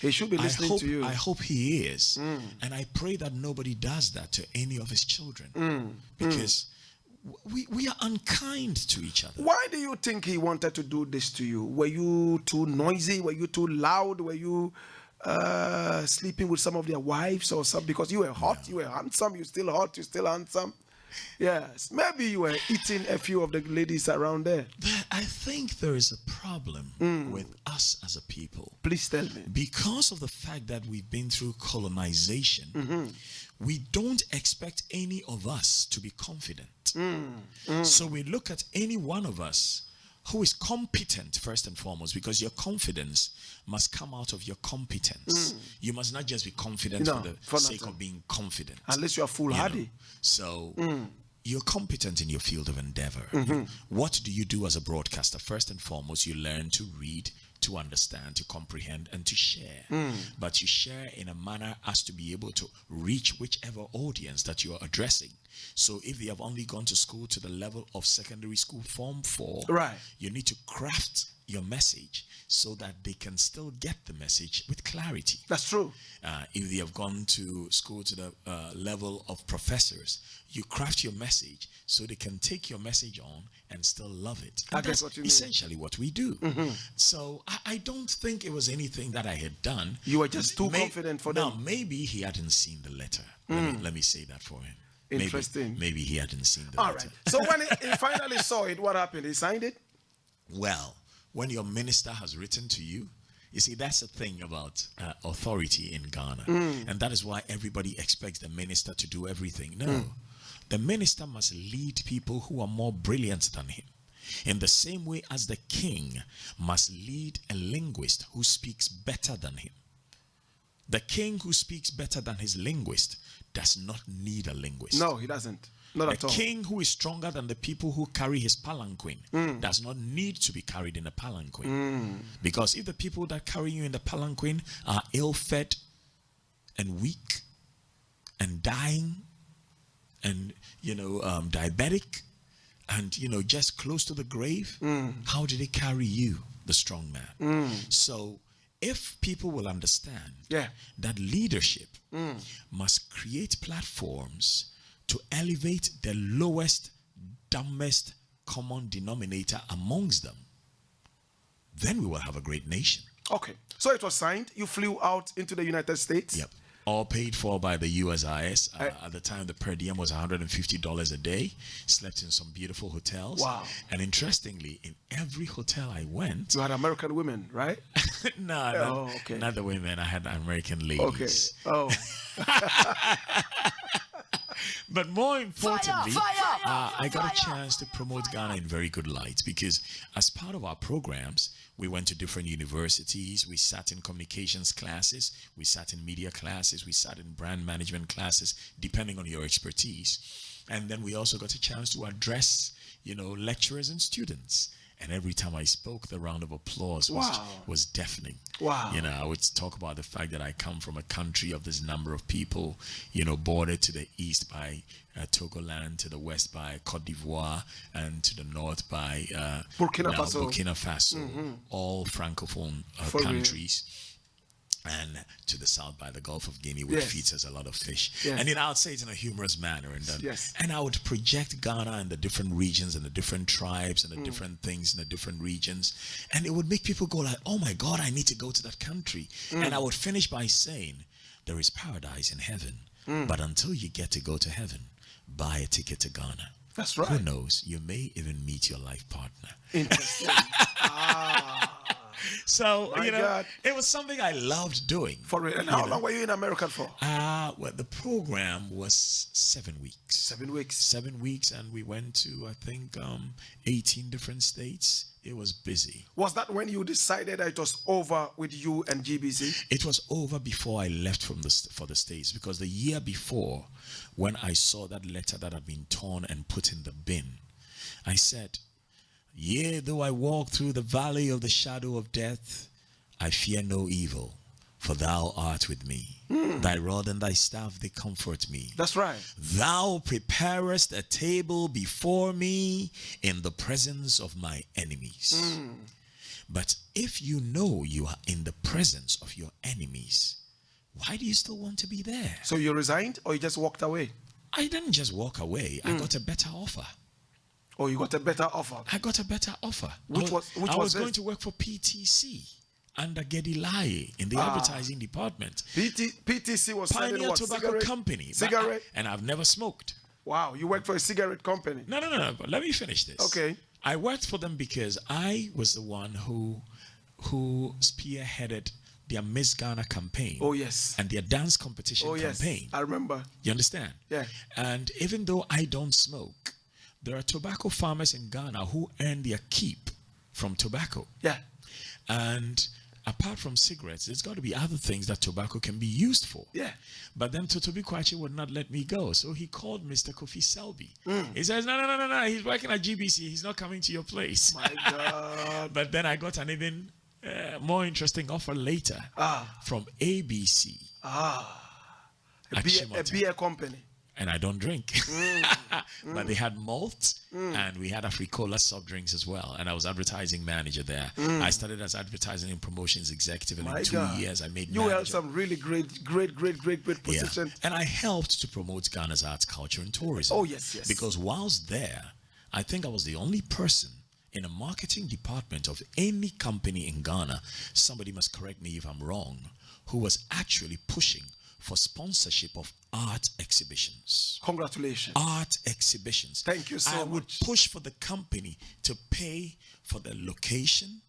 He should be listening to you. I hope he is. And I pray that nobody does that to any of his children. Because we are unkind to each other. Why do you think he wanted to do this to you? Were you too noisy? Were you too loud? Were you sleeping with some of their wives or something? Because you were hot, you were handsome, you're still hot, you're still handsome. Yes, maybe you were eating a few of the ladies around there. But I think there is a problem with us as a people. Please tell me. Because of the fact that we've been through colonization, we don't expect any of us to be confident. So we look at any one of us who is competent first and foremost, because your confidence must come out of your competence. You must not just be confident for the sake of being confident. Unless you are foolhardy. So you're competent in your field of endeavor. What do you do as a broadcaster? First and foremost, you learn to read, to understand, to comprehend, and to share. But you share in a manner as to be able to reach whichever audience that you are addressing. So if they have only gone to school to the level of secondary school form 4, you need to craft your message so that they can still get the message with clarity. That's true. If they have gone to school to the level of professors, you craft your message so they can take your message on and still love it. And that's what essentially what we do. So I don't think it was anything that I had done. You were just too confident for them. Now, maybe he hadn't seen the letter. Let me say that for him. Interesting. Maybe he hadn't seen the All letter. right. So when he finally saw it, what happened? He signed it? Well, when your minister has written to you, you see, that's the thing about authority in Ghana. And that is why everybody expects the minister to do everything. No. The minister must lead people who are more brilliant than him. In the same way as the king must lead a linguist who speaks better than him. The king who speaks better than his linguist does not need a linguist. No, he doesn't. Not at all. A king who is stronger than the people who carry his palanquin does not need to be carried in a palanquin. Because if the people that carry you in the palanquin are ill-fed and weak and dying and, diabetic and, just close to the grave, how do they carry you, the strong man? So if people will understand that leadership must create platforms to elevate the lowest, dumbest common denominator amongst them, then we will have a great nation. Okay. So it was signed. You flew out into the United States. Yep. All paid for by the USIS. At the time, the per diem was $150 a day. Slept in some beautiful hotels. Wow. And interestingly, in every hotel I went... You had American women, right? No, not the women. I had American ladies. Okay. Oh. But more importantly, I got a chance to promote Ghana in very good light because as part of our programs, we went to different universities. We sat in communications classes. We sat in media classes. We sat in brand management classes, depending on your expertise. And then we also got a chance to address, lecturers and students. And every time I spoke, the round of applause was deafening. Wow. I would talk about the fact that I come from a country of this number of people, bordered to the east by Togoland, to the west by Cote d'Ivoire, and to the north by Burkina Faso, all Francophone countries. And to the south by the Gulf of Guinea, which feeds us a lot of fish. Yes. And I would say it in a humorous manner. And I would project Ghana and the different regions and the different tribes and the different things in the different regions. And it would make people go like, oh my God, I need to go to that country. And I would finish by saying, there is paradise in heaven. But until you get to go to heaven, buy a ticket to Ghana. That's right. Who knows? You may even meet your life partner. Interesting. So, God. It was something I loved doing. For real. And how long were you in America for? Well, the program was 7 weeks. 7 weeks. 7 weeks, and we went to, I think, 18 different states. It was busy. Was that when you decided that it was over with you and GBC? It was over before I left for the States, because the year before, when I saw that letter that had been torn and put in the bin, I said, yea, though I walk through the valley of the shadow of death, I fear no evil, for thou art with me. Thy rod and thy staff, they comfort me. That's right. Thou preparest a table before me in the presence of my enemies. But if you know you are in the presence of your enemies, why do you still want to be there? So you resigned or you just walked away? I didn't just walk away. I got a better offer. Oh, you got a better offer? I got a better offer. Which I was going to work for PTC under Gedilai in the advertising department. PTC was Pioneer Tobacco cigarette Company. Cigarette? And I've never smoked. Wow, you worked for a cigarette company? No. But let me finish this. Okay. I worked for them because I was the one who spearheaded their Miss Ghana campaign. Oh, yes. And their dance competition campaign. I remember. You understand? Yeah. And even though I don't smoke, there are tobacco farmers in Ghana who earn their keep from tobacco. Yeah. And apart from cigarettes, there's got to be other things that tobacco can be used for. Yeah. But then Totobi Kwachi would not let me go. So he called Mr. Kofi Selby. He says, no. He's working at GBC. He's not coming to your place. My God. But then I got an even more interesting offer later from ABC. A beer company. And I don't drink. But they had malt and we had Africola soft drinks as well. And I was advertising manager there. I started as advertising and promotions executive, and in 2 years I made manager. You held some really great positions. Yeah. And I helped to promote Ghana's arts, culture, and tourism. Oh, yes. Because whilst there, I think I was the only person in a marketing department of any company in Ghana, somebody must correct me if I'm wrong, who was actually pushing for sponsorship of art exhibitions. Congratulations. Art exhibitions. Thank you so I would much. push for the company to pay for the location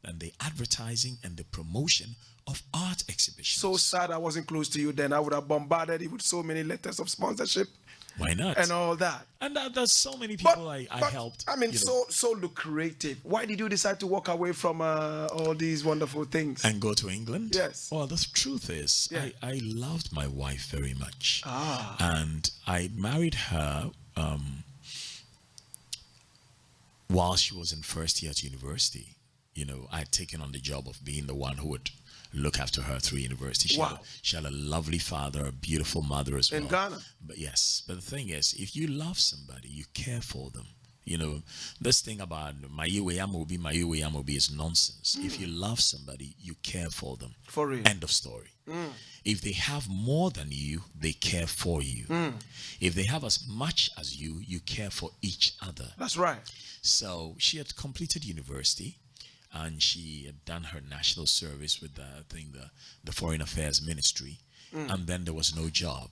and the advertising and the promotion of art exhibitions. So sad I wasn't close to you then. I would have bombarded you with so many letters of sponsorship Why not? and all that. And there's so many people I helped. I mean, you know, so lucrative. Why did you decide to walk away from all these wonderful things? and go to England? Yes. Well, the truth is, Yeah. I loved my wife very much. Ah. And I married her while she was in first year at university. You know, I had taken on the job of being the one who would look after her through university. Wow. She had a lovely father, a beautiful mother as well. In Ghana? But yes, but the thing is, if you love somebody, you care for them. You know, this thing about my Amobi is nonsense. If you love somebody, you care for them. For real. End of story. If they have more than you, they care for you. If they have as much as you care for each other. That's right. So she had completed university, and she had done her national service with the Foreign Affairs Ministry, and then there was no job.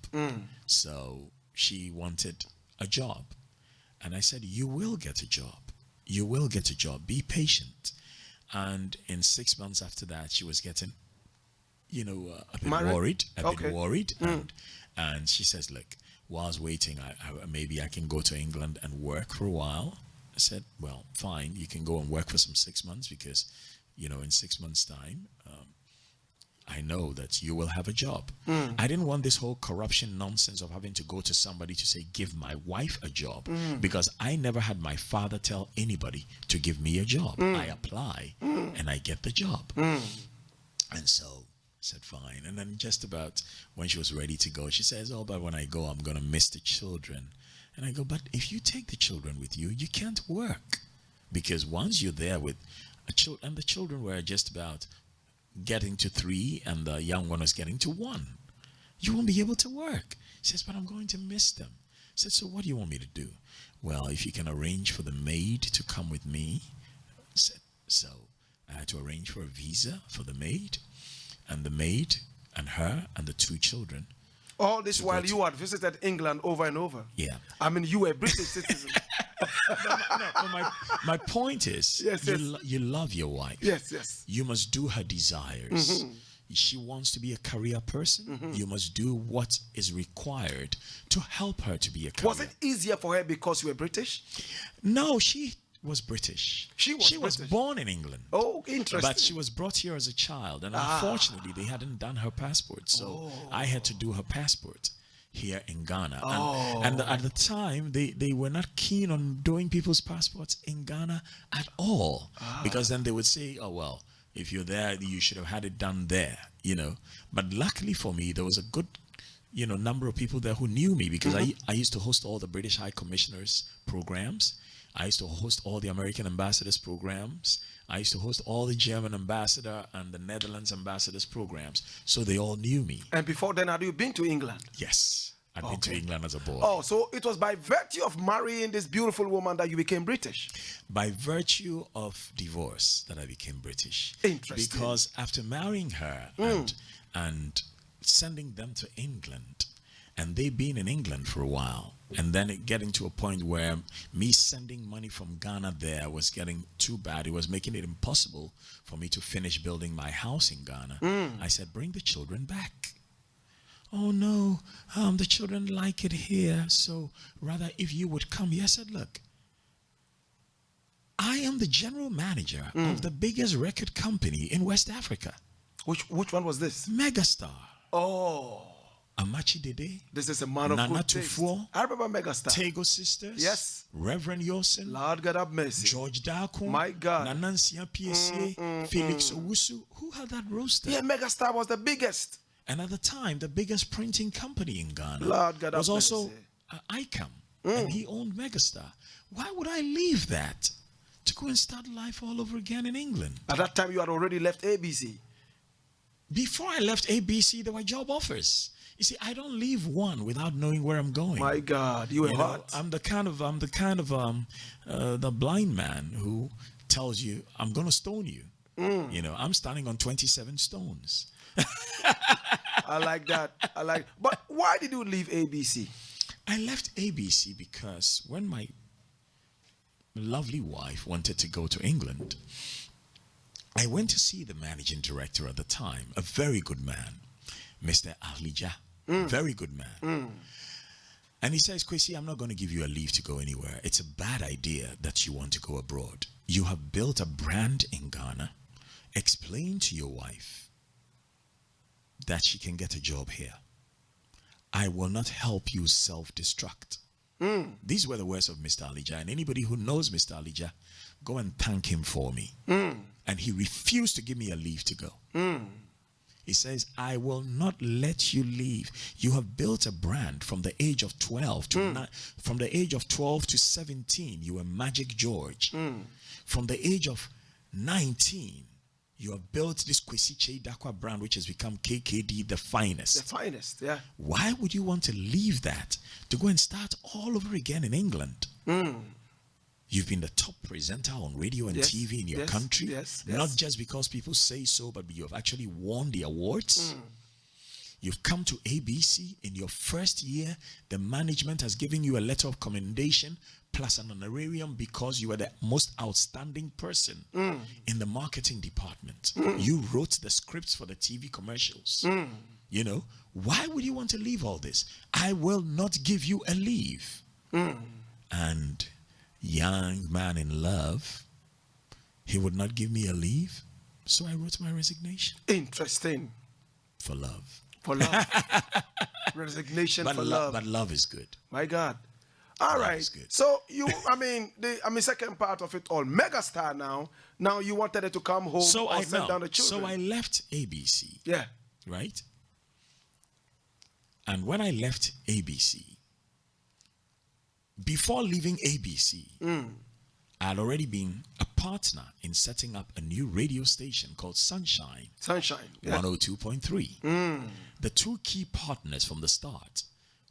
So she wanted a job. And I said, you will get a job. You will get a job. Be patient. And in 6 months after that, she was getting, a bit Married? worried. A Okay. bit worried. And she says, look, while I was waiting, maybe I can go to England and work for a while. I said, well, fine. You can go and work for some 6 months because, in 6 months' time, I know that you will have a job. I didn't want this whole corruption nonsense of having to go to somebody to say, give my wife a job, because I never had my father tell anybody to give me a job. I apply and I get the job. And so I said, fine. And then just about when she was ready to go, she says, oh, but when I go, I'm going to miss the children. And I go, but if you take the children with you, you can't work. Because once you're there with a child, and the children were just about getting to 3 and the young one was getting to 1, you won't be able to work. He says, but I'm going to miss them. I said, so what do you want me to do? Well, if you can arrange for the maid to come with me. I said, so I had to arrange for a visa for the maid, and the maid and her and the 2 children. All this while you had visited England over and over. Yeah. I mean, you were a British citizen. But my point is, Yes, you love your wife. Yes. You must do her desires. She wants to be a career person. You must do what is required to help her to be a career. Was it easier for her because you were British? No, she was British. She was British. born in England. Oh, interesting. But she was brought here as a child, and unfortunately, they hadn't done her passport, so I had to do her passport here in Ghana. And at the time, they were not keen on doing people's passports in Ghana at all, because then they would say, oh, well, if you're there, you should have had it done there, But luckily for me, there was a good, number of people there who knew me, because I used to host all the British High Commissioners programs. I used to host all the American ambassadors programs. I used to host all the German ambassador and the Netherlands ambassadors programs. So they all knew me. And before then, had you been to England? Yes. I'd been to England as a boy. Oh, so it was by virtue of marrying this beautiful woman that you became British? By virtue of divorce that I became British. Interesting. Because after marrying her and sending them to England, and they being in England for a while, and then it getting to a point where me sending money from Ghana there was getting too bad. It was making it impossible for me to finish building my house in Ghana. I said, bring the children back. Oh no, the children like it here, so rather if you would come here. I said, look, I am the general manager of the biggest record company in West Africa. Which one was this? Megastar. Oh. Amachi Dede. This is a man of Nana good taste. Tufo. I remember Megastar. Tego Sisters. Yes. Reverend Yosin. Lord God have mercy. George Darko. My God. Nanansia PSA. Felix Owusu. Who had that roster? Yeah, Megastar was the biggest. And at the time, the biggest printing company in Ghana Lord God was have also mercy. ICAM. And he owned Megastar. Why would I leave that to go and start life all over again in England? At that time, you had already left ABC. Before I left ABC, there were job offers. You see, I don't leave one without knowing where I'm going. My God, you were hot. I'm the kind of the blind man who tells you I'm gonna stone you. I'm standing on 27 stones. I like that. But why did you leave ABC? I left ABC because when my lovely wife wanted to go to England, I went to see the managing director at the time, a very good man, Mr. Ahlija, very good man. And he says, Kwesi, I'm not going to give you a leave to go anywhere. It's a bad idea that you want to go abroad. You have built a brand in Ghana. Explain to your wife that she can get a job here. I will not help you self-destruct. These were the words of Mr. Ahlija. And anybody who knows Mr. Ahlija, go and thank him for me. And he refused to give me a leave to go. He says, I will not let you leave. You have built a brand from the age of 12 to from the age of 12 to 17. You were Magic George. From the age of 19, you have built this Kwesi Che Dakwa brand, which has become KKD, the finest. The finest, yeah. Why would you want to leave that to go and start all over again in England? You've been the top presenter on radio and TV in your country. Not just because people say so, but you have actually won the awards. You've come to ABC in your first year. The management has given you a letter of commendation plus an honorarium because you were the most outstanding person in the marketing department. You wrote the scripts for the TV commercials. You know, why would you want to leave all this? I will not give you a leave. And young man in love, he would not give me a leave, so I wrote my resignation. Interesting. For love. For love. Resignation but for love. But love is good. My God. All right. So you, second part of it all, megastar now. Now you wanted it to come home or send down the children. So I left ABC. Yeah. Right? And when I left ABC, before leaving ABC, I had already been a partner in setting up a new radio station called Sunshine. Sunshine. Yeah. 102.3. The two key partners from the start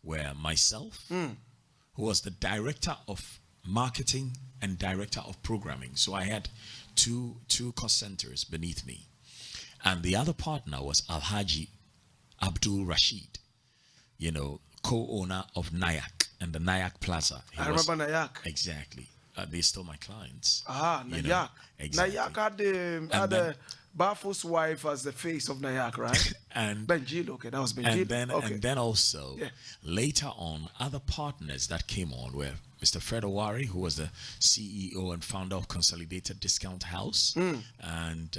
were myself, who was the director of marketing and director of programming. So I had two cost centers beneath me. And the other partner was Alhaji Abdul Rashid, you know, co-owner of Nayak and the Nayak Plaza. I remember Nayak. Exactly. They're still my clients. Nayak. Exactly. Nayak had the Bafo's wife as the face of Nayak, right? And Benjil, okay, that was Benjil. And then also, later on, other partners that came on were Mr. Fred Owari, who was the CEO and founder of Consolidated Discount House. And,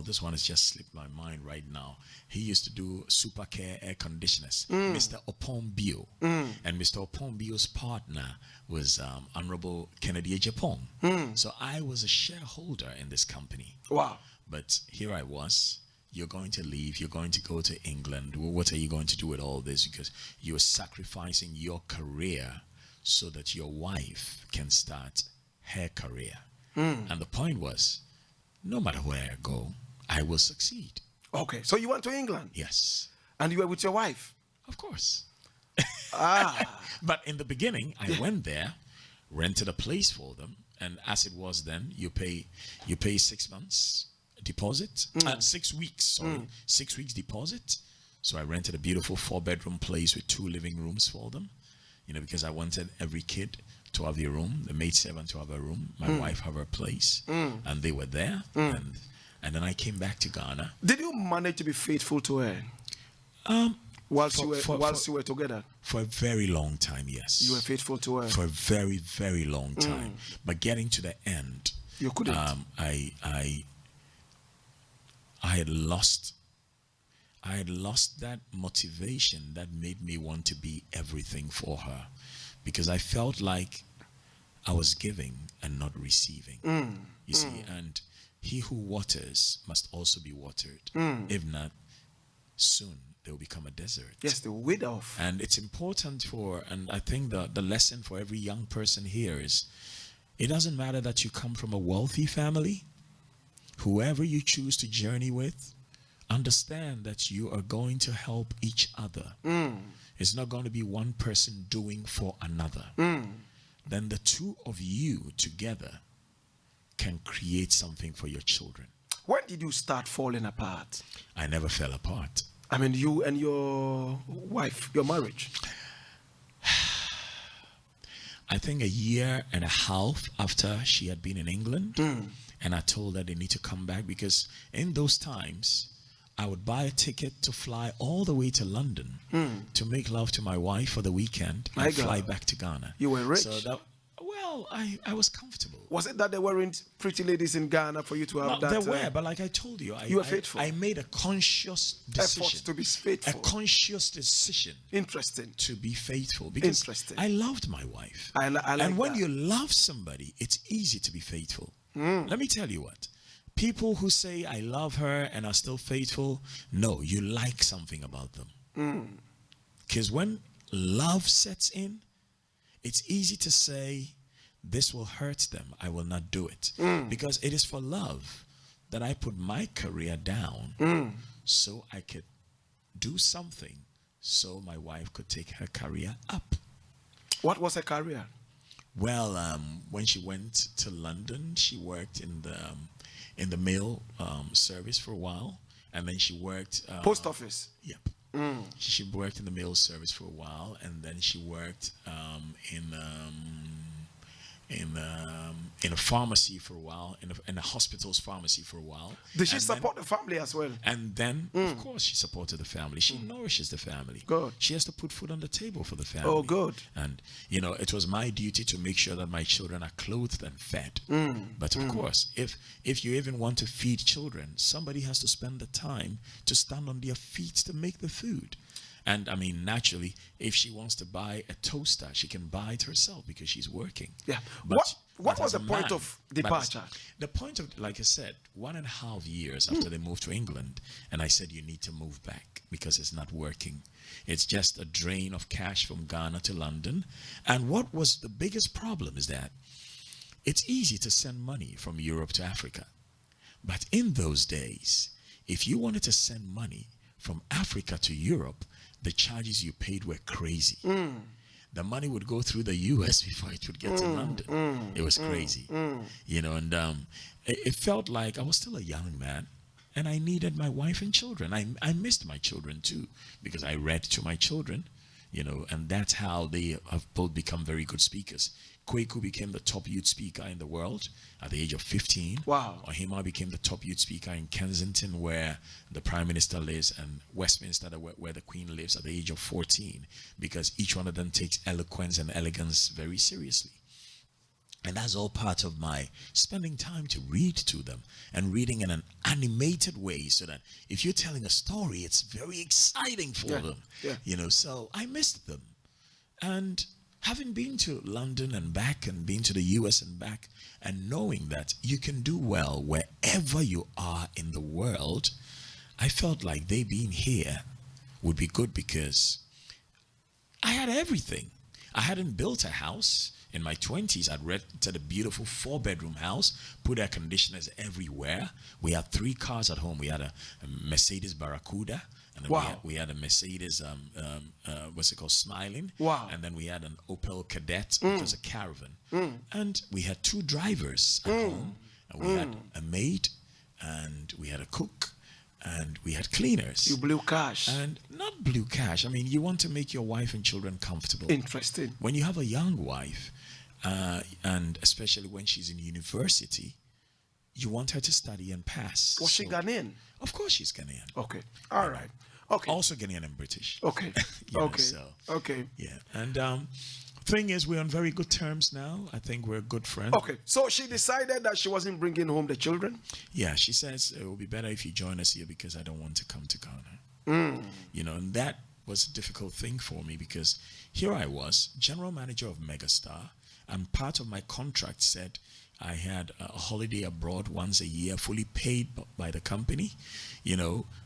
this one has just slipped my mind right now. He used to do Supercare air conditioners, Mr. Opon Bio. And Mr. Opon Bio's partner was Honorable Kennedy Ejapong. So I was a shareholder in this company. Wow. But here I was. You're going to leave. You're going to go to England. What are you going to do with all this? Because you're sacrificing your career so that your wife can start her career. And the point was, no matter where I go, I will succeed. Okay, so you went to England? Yes. And you were with your wife? Of course. But in the beginning, I went there, rented a place for them, and as it was then, you pay 6 months deposit, 6 weeks, sorry, 6 weeks deposit. So I rented a beautiful 4-bedroom place with 2 living rooms for them, you know, because I wanted every kid to have their room, the maidservant to have a room, my wife have her place, and they were there, and then I came back to Ghana. Did you manage to be faithful to her? Whilst you were together? For a very long time, yes. You were faithful to her? For a very, very long time. But getting to the end, you couldn't. I had lost that motivation that made me want to be everything for her, because I felt like I was giving and not receiving. You see, and he who waters must also be watered. If not, soon they will become a desert. Yes, they will wither off. And it's important and I think the lesson for every young person here is, it doesn't matter that you come from a wealthy family. Whoever you choose to journey with, understand that you are going to help each other. It's not going to be one person doing for another. Then the two of you together can create something for your children. When did you start falling apart? I never fell apart. I mean, you and your wife, your marriage. I think a year and a half after she had been in England, and I told her they need to come back, because in those times, I would buy a ticket to fly all the way to London to make love to my wife for the weekend and fly back to Ghana. You were rich. So that, well, I was comfortable. Was it that there weren't pretty ladies in Ghana for you to have that? There were, but like I told you, you were faithful. I made a conscious decision. Effort to be faithful. A conscious decision. Interesting. To be faithful, because I loved my wife. I like and when that. you love somebody, it's easy to be faithful. Let me tell you what. People who say, I love her and are still faithful, no, you like something about them. Because when love sets in, it's easy to say, this will hurt them, I will not do it. Because it is for love that I put my career down so I could do something so my wife could take her career up. What was her career? Well, when she went to London, she worked in the mail service for a while, and then she worked post office. Yep. She worked in the mail service for a while, and then she worked in a pharmacy for a while, in a hospital's pharmacy for a while. Did she support the family as well? And then, of course, she supported the family. She nourishes the family. Good. She has to put food on the table for the family. Oh, good. And, it was my duty to make sure that my children are clothed and fed. But, of course, if you even want to feed children, somebody has to spend the time to stand on their feet to make the food. And, I mean, naturally, if she wants to buy a toaster, she can buy it herself because she's working. Yeah. But what was the point of departure? The point of, like I said, 1.5 years after they moved to England, and I said, you need to move back because it's not working. It's just a drain of cash from Ghana to London. And what was the biggest problem is that it's easy to send money from Europe to Africa. But in those days, if you wanted to send money from Africa to Europe, the charges you paid were crazy. The money would go through the U.S. before it would get to London. It was crazy, and it felt like I was still a young man, and I needed my wife and children. I missed my children too, because I read to my children, and that's how they have both become very good speakers. Kweku became the top youth speaker in the world at the age of 15. Wow. Ohima became the top youth speaker in Kensington, where the Prime Minister lives, and Westminster, where the Queen lives, at the age of 14, because each one of them takes eloquence and elegance very seriously. And that's all part of my spending time to read to them, and reading in an animated way, so that if you're telling a story, it's very exciting for them. Yeah. So I missed them. And having been to London and back, and been to the US and back, and knowing that you can do well wherever you are in the world, I felt like they being here would be good, because I had everything. I hadn't built a house. In my 20s, I'd rented a beautiful 4-bedroom house, put air conditioners everywhere. We had 3 cars at home. We had a Mercedes Barracuda, and then we had a Mercedes, what's it called, Smiling. Wow. And then we had an Opel Kadett, which was a Caravan. And we had 2 drivers at home. And we had a maid, and we had a cook, and we had cleaners. You blew cash. And not blew cash. I mean, you want to make your wife and children comfortable. Interesting. When you have a young wife, and especially when she's in university, you want her to study and pass. Was she Ghanaian? Of course she's Ghanaian. Okay. All right. Okay. Also Ghanaian and British. Okay. Okay. Okay. Yeah. And thing is, we're on very good terms now. I think we're good friends. Okay. So she decided that she wasn't bringing home the children? Yeah. She says, it will be better if you join us here, because I don't want to come to Ghana. And that was a difficult thing for me, because here I was, general manager of Megastar, and part of my contract said I had a holiday abroad once a year, fully paid by the company.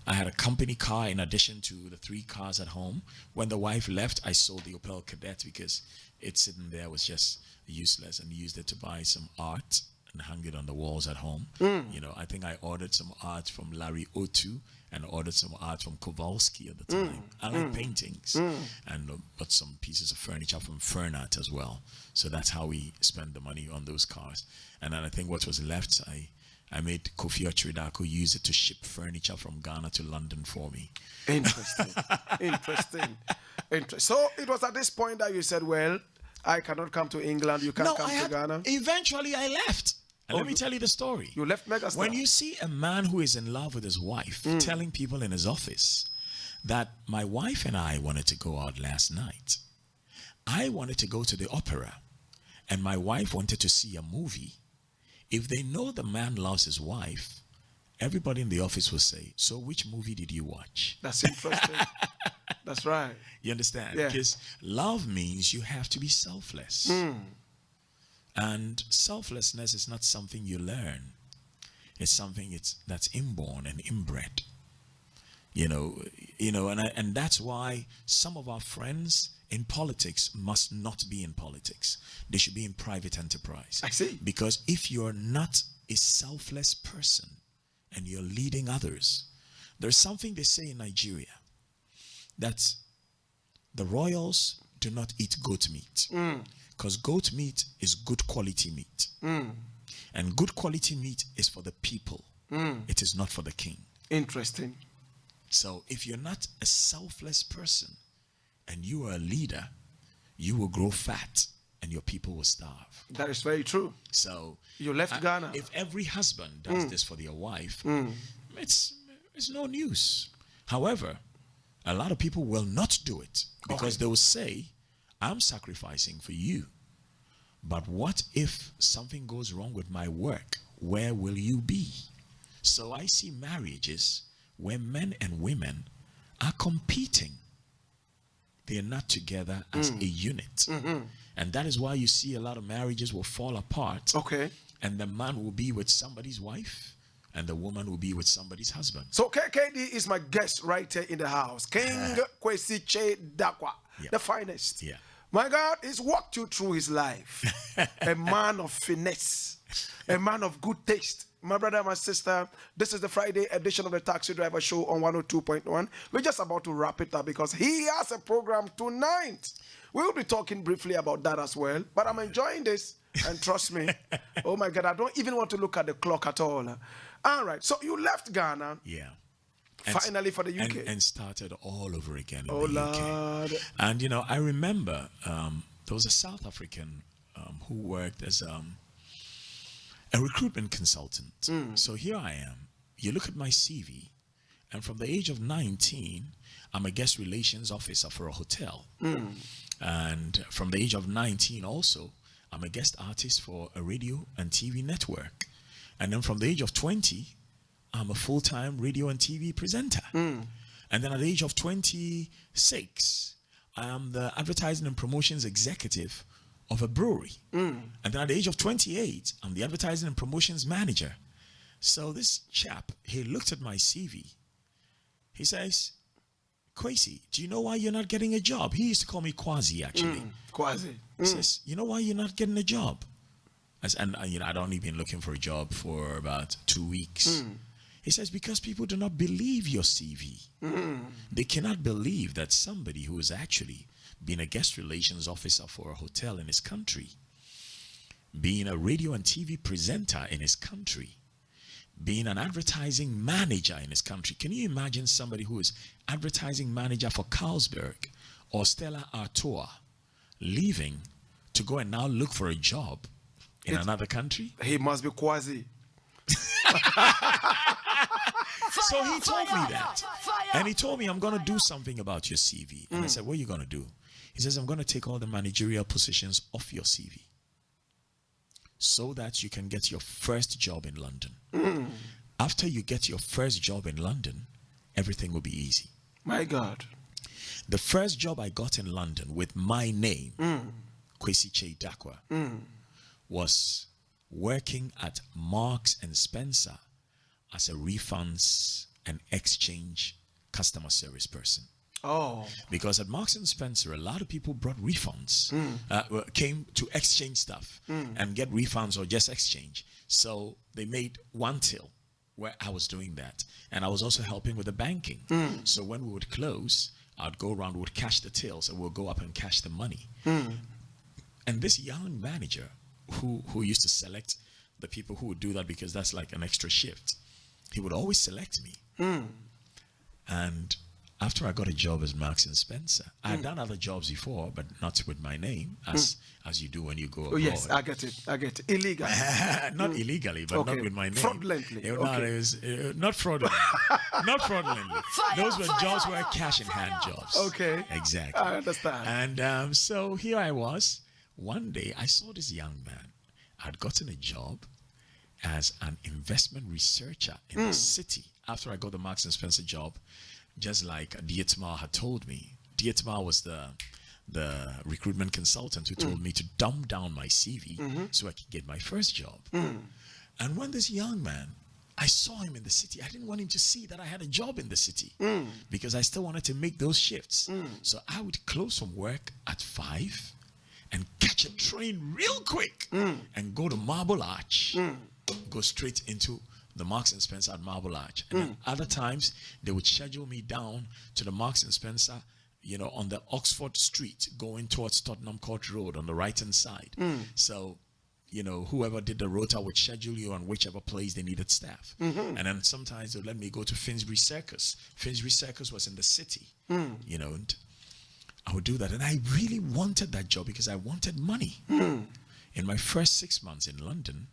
I had a company car in addition to the 3 cars at home. When the wife left, I sold the Opel Kadett, because it sitting there was just useless, and used it to buy some art and hung it on the walls at home. I think I ordered some art from Larry Otu, and ordered some art from Kowalski at the time. I like paintings, and bought some pieces of furniture from Fernart as well. So that's how we spent the money on those cars. And then I think what was left, I made Kofi Ochridako use it to ship furniture from Ghana to London for me. Interesting. Interesting. So it was at this point that you said, well, I cannot come to England. You can't come to Ghana. Eventually, I left. And let me tell you the story. You left Megastar. When you see a man who is in love with his wife telling people in his office that my wife and I wanted to go out last night, I wanted to go to the opera, and my wife wanted to see a movie. If they know the man loves his wife, everybody in the office will say, so which movie did you watch? That's interesting. That's right. You understand? Yeah. Because love means you have to be selfless. And selflessness is not something you learn. It's something that's inborn and inbred. And that's why some of our friends in politics must not be in politics. They should be in private enterprise. I see. Because if you're not a selfless person and you're leading others, there's something they say in Nigeria that the royals do not eat goat meat. Because goat meat is good quality meat. And good quality meat is for the people. It is not for the king. Interesting. So if you're not a selfless person and you are a leader, you will grow fat and your people will starve. That is very true. So you left Ghana. If every husband does this for their wife, it's no news. However, a lot of people will not do it because they will say, I'm sacrificing for you. But what if something goes wrong with my work? Where will you be? So I see marriages where men and women are competing. They are not together as a unit. And that is why you see a lot of marriages will fall apart. Okay. And the man will be with somebody's wife and the woman will be with somebody's husband. So KD is my guest right here in the house. King Kwesi Che Dakwa, the finest. Yeah. My God, he's walked you through his life. A man of finesse, a man of good taste. My brother, my sister, this is the Friday edition of the Taxi Driver Show on 102.1. We're just about to wrap it up because he has a program tonight. We'll be talking briefly about that as well. But I'm enjoying this, and trust me, oh my God, I don't even want to look at the clock at all. All right, so you left Ghana. Yeah. Finally for the UK. And started all over again in oh the UK. Lord. And, I remember there was a South African who worked as a recruitment consultant. So here I am. You look at my CV, and from the age of 19, I'm a guest relations officer for a hotel. And from the age of 19 also, I'm a guest artist for a radio and TV network. And then from the age of 20, I'm a full-time radio and TV presenter. And then at the age of 26, I am the advertising and promotions executive of a brewery. And then at the age of 28, I'm the advertising and promotions manager. So this chap, he looked at my CV. He says, Kwesi, do you know why you're not getting a job? He used to call me Kwasi, actually. Kwasi. He says, you know why you're not getting a job? And I'd only been looking for a job for about 2 weeks. He says, because people do not believe your CV. They cannot believe that somebody who has actually been a guest relations officer for a hotel in his country, being a radio and TV presenter in his country, being an advertising manager in his country. Can you imagine somebody who is advertising manager for Carlsberg or Stella Artois leaving to go and now look for a job in another country? He must be Kwasi. So he told me that. And he told me, I'm going to do something about your CV. And I said, what are you going to do? He says, I'm going to take all the managerial positions off your CV so that you can get your first job in London. After you get your first job in London, everything will be easy. My God. The first job I got in London with my name, Kwesi Che Dakwa, was working at Marks and Spencer as a refunds and exchange customer service person. Oh. Because at Marks and Spencer, a lot of people brought refunds, came to exchange stuff and get refunds or just exchange. So they made one till where I was doing that. And I was also helping with the banking. So when we would close, I'd go around, would cash the tills, and we'll go up and cash the money. And this young manager who used to select the people who would do that because that's like an extra shift. He would always select me. And after I got a job as Marks and Spencer, I had done other jobs before, but not with my name, as you do when you go abroad. Oh yes, I get it. Illegal. Not illegally, but not with my name. Fraudulently. It was not fraudulently. Not fraudulently. Those were jobs were cash in hand jobs. Okay. Exactly. I understand. And so here I was. One day I saw this young man. I'd gotten a job as an investment researcher in the city after I got the Marks and Spencer job, just like Dietmar had told me. Dietmar was the recruitment consultant who told me to dumb down my CV so I could get my first job. And when this young man, I saw him in the city, I didn't want him to see that I had a job in the city because I still wanted to make those shifts. So I would close from work at 5 and catch a train real quick and go to Marble Arch, go straight into the Marks and Spencer at Marble Arch. And then other times they would schedule me down to the Marks and Spencer, you know, on the Oxford Street going towards Tottenham Court Road on the right hand side. So, you know, whoever did the rota would schedule you on whichever place they needed staff. And then sometimes they would let me go to Finsbury Circus. Finsbury Circus was in the city, you know, and I would do that. And I really wanted that job because I wanted money. In my first 6 months in London,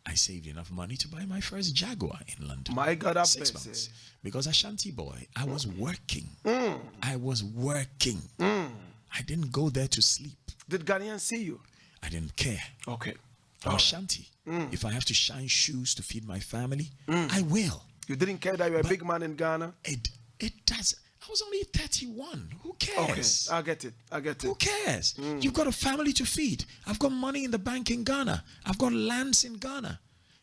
I saved enough money to buy my first Jaguar in London. My God, I 6 months. Because Ashanti boy, I was working. I was working. I didn't go there to sleep. Did Ghanaians see you? I didn't care. Okay. I'm Ashanti. If I have to shine shoes to feed my family, I will. You didn't care that you're a big man in Ghana? It does. I was only 31. Who cares? Okay, I get it. Who cares? You've got a family to feed. I've got money in the bank in Ghana. I've got lands in Ghana.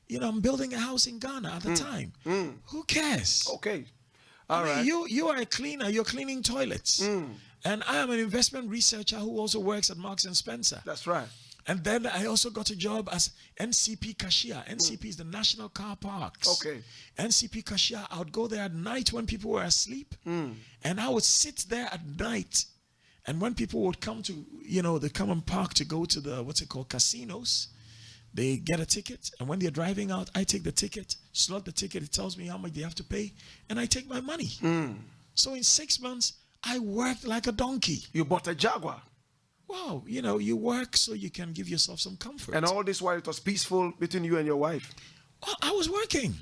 You know, I'm building a house in Ghana at the time. Who cares? Okay. All right. You are a cleaner. You're cleaning toilets. And I am an investment researcher who also works at Marks and Spencer. That's right. And then I also got a job as NCP cashier. NCP is the National Car Parks. Okay. NCP cashier, I would go there at night when people were asleep. And I would sit there at night. And when people would come to, you know, they come and park to go to the, casinos, they get a ticket. And when they're driving out, I take the ticket, slot the ticket. It tells me how much they have to pay. And I take my money. So in 6 months, I worked like a donkey. You bought a Jaguar. Wow, you know, you work so you can give yourself some comfort. And all this while it was peaceful between you and your wife? Well, I was working.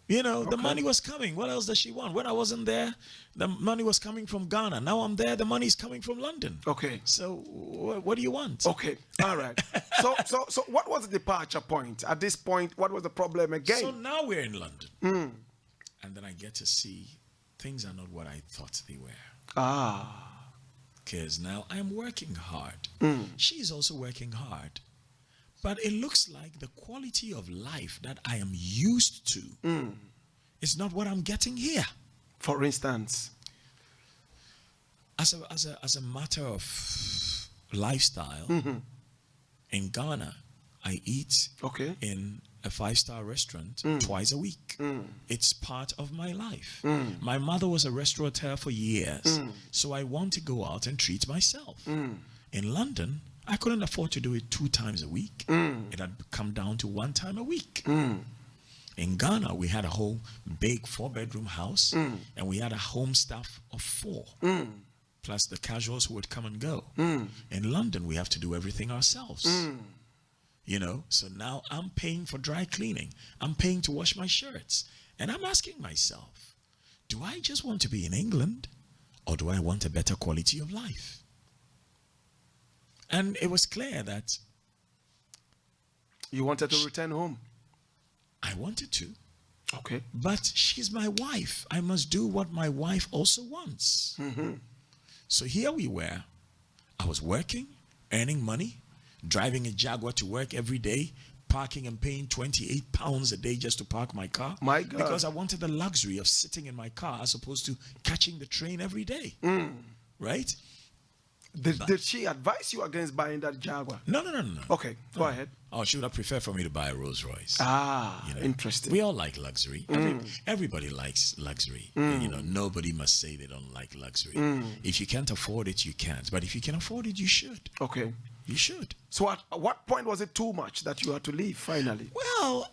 You know, the money was coming. What else does she want? When I wasn't there, the money was coming from Ghana. Now I'm there, the money is coming from London. Okay. So what do you want? Okay, all right. So what was the departure point? At this point, what was the problem again? So now we're in London. And then I get to see things are not what I thought they were. Because now I'm working hard. She's also working hard. But it looks like the quality of life that I am used to is not what I'm getting here. For instance? As a matter of lifestyle, in Ghana, I eat in a 5-star restaurant twice a week. It's part of my life. My mother was a restaurateur for years, so I want to go out and treat myself. In London, I couldn't afford to do it 2 times a week. It had come down to 1 time a week. In Ghana, we had a whole big 4-bedroom house, and we had a home staff of 4, plus the casuals who would come and go. In London, we have to do everything ourselves. You know, so now I'm paying for dry cleaning. I'm paying to wash my shirts. And I'm asking myself, do I just want to be in England, or do I want a better quality of life? And it was clear that you wanted to return home. I wanted to. Okay. But she's my wife. I must do what my wife also wants. So here we were. I was working, earning money, driving a Jaguar to work every day, parking and paying £28 a day just to park my car. My God. Because I wanted the luxury of sitting in my car as opposed to catching the train every day. Right? Did she advise you against buying that Jaguar? No. Okay, go ahead. Oh, she would have preferred for me to buy a Rolls Royce. You know, interesting. We all like luxury. Everybody likes luxury. You know, nobody must say they don't like luxury. If you can't afford it, you can't. But if you can afford it, you should. Okay. You should. So at what point was it too much that you had to leave finally? Well,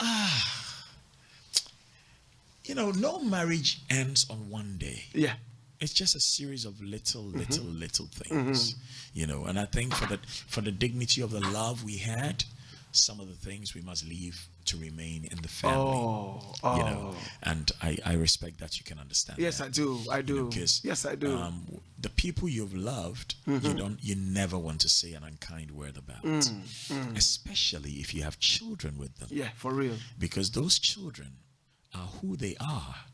no marriage ends on one day. Yeah. It's just a series of little things, and I think for the dignity of the love we had, some of the things we must leave to remain in the family. And I respect that you can understand. Yes, that. I do. Because yes, I do. The people you've loved, you never want to say an unkind word about, especially if you have children with them. Yeah, for real. Because those children are who they are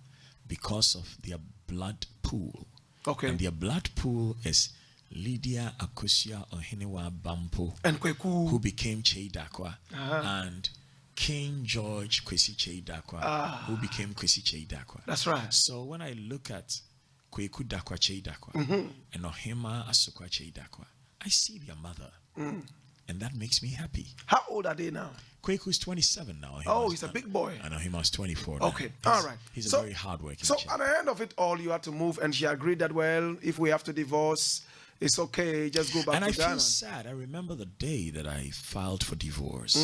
because of their blood pool. Okay. And their blood pool is Lydia Akosia Ohinewa Bampo, and Kweku, who became Cheidakwa, and King George Kwesi Cheidakwa, who became Kwesi Cheidakwa. That's right. So when I look at Kweku Dakwa Cheidakwa and Ohima Asukwa Cheidakwa, I see their mother, and that makes me happy. How old are they now? Kweku is 27 now. Oh, he's a big boy. And Ohima is 24 now. Okay, all right. He's a very hardworking So child. at the end of it all, you had to move, and she agreed that, well, if we have to divorce, it's okay, just go back and to I Ghana. feel sad. I remember the day that I filed for divorce.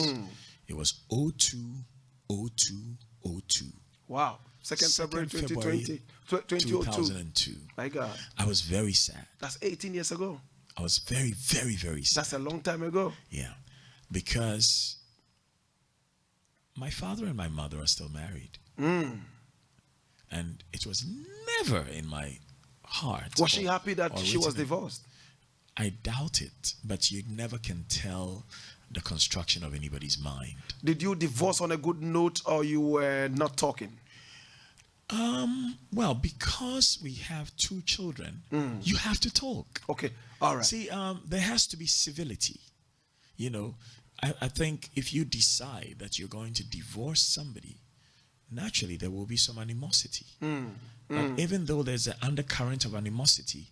It was 02/02/02. Wow. 2nd February 2020. 2002. 2002. My God. I was very sad. That's 18 years ago. I was very, very, very sad. That's a long time ago. Yeah. Because my father and my mother are still married. And it was never in my heart. Was she happy that she was written. divorced? I doubt it, but you never can tell the construction of anybody's mind. Did you divorce on a good note, or you were not talking? Well, because we have 2 children, you have to talk. Okay, all right. See, there has to be civility. I think if you decide that you're going to divorce somebody, naturally there will be some animosity. But even though there's an undercurrent of animosity,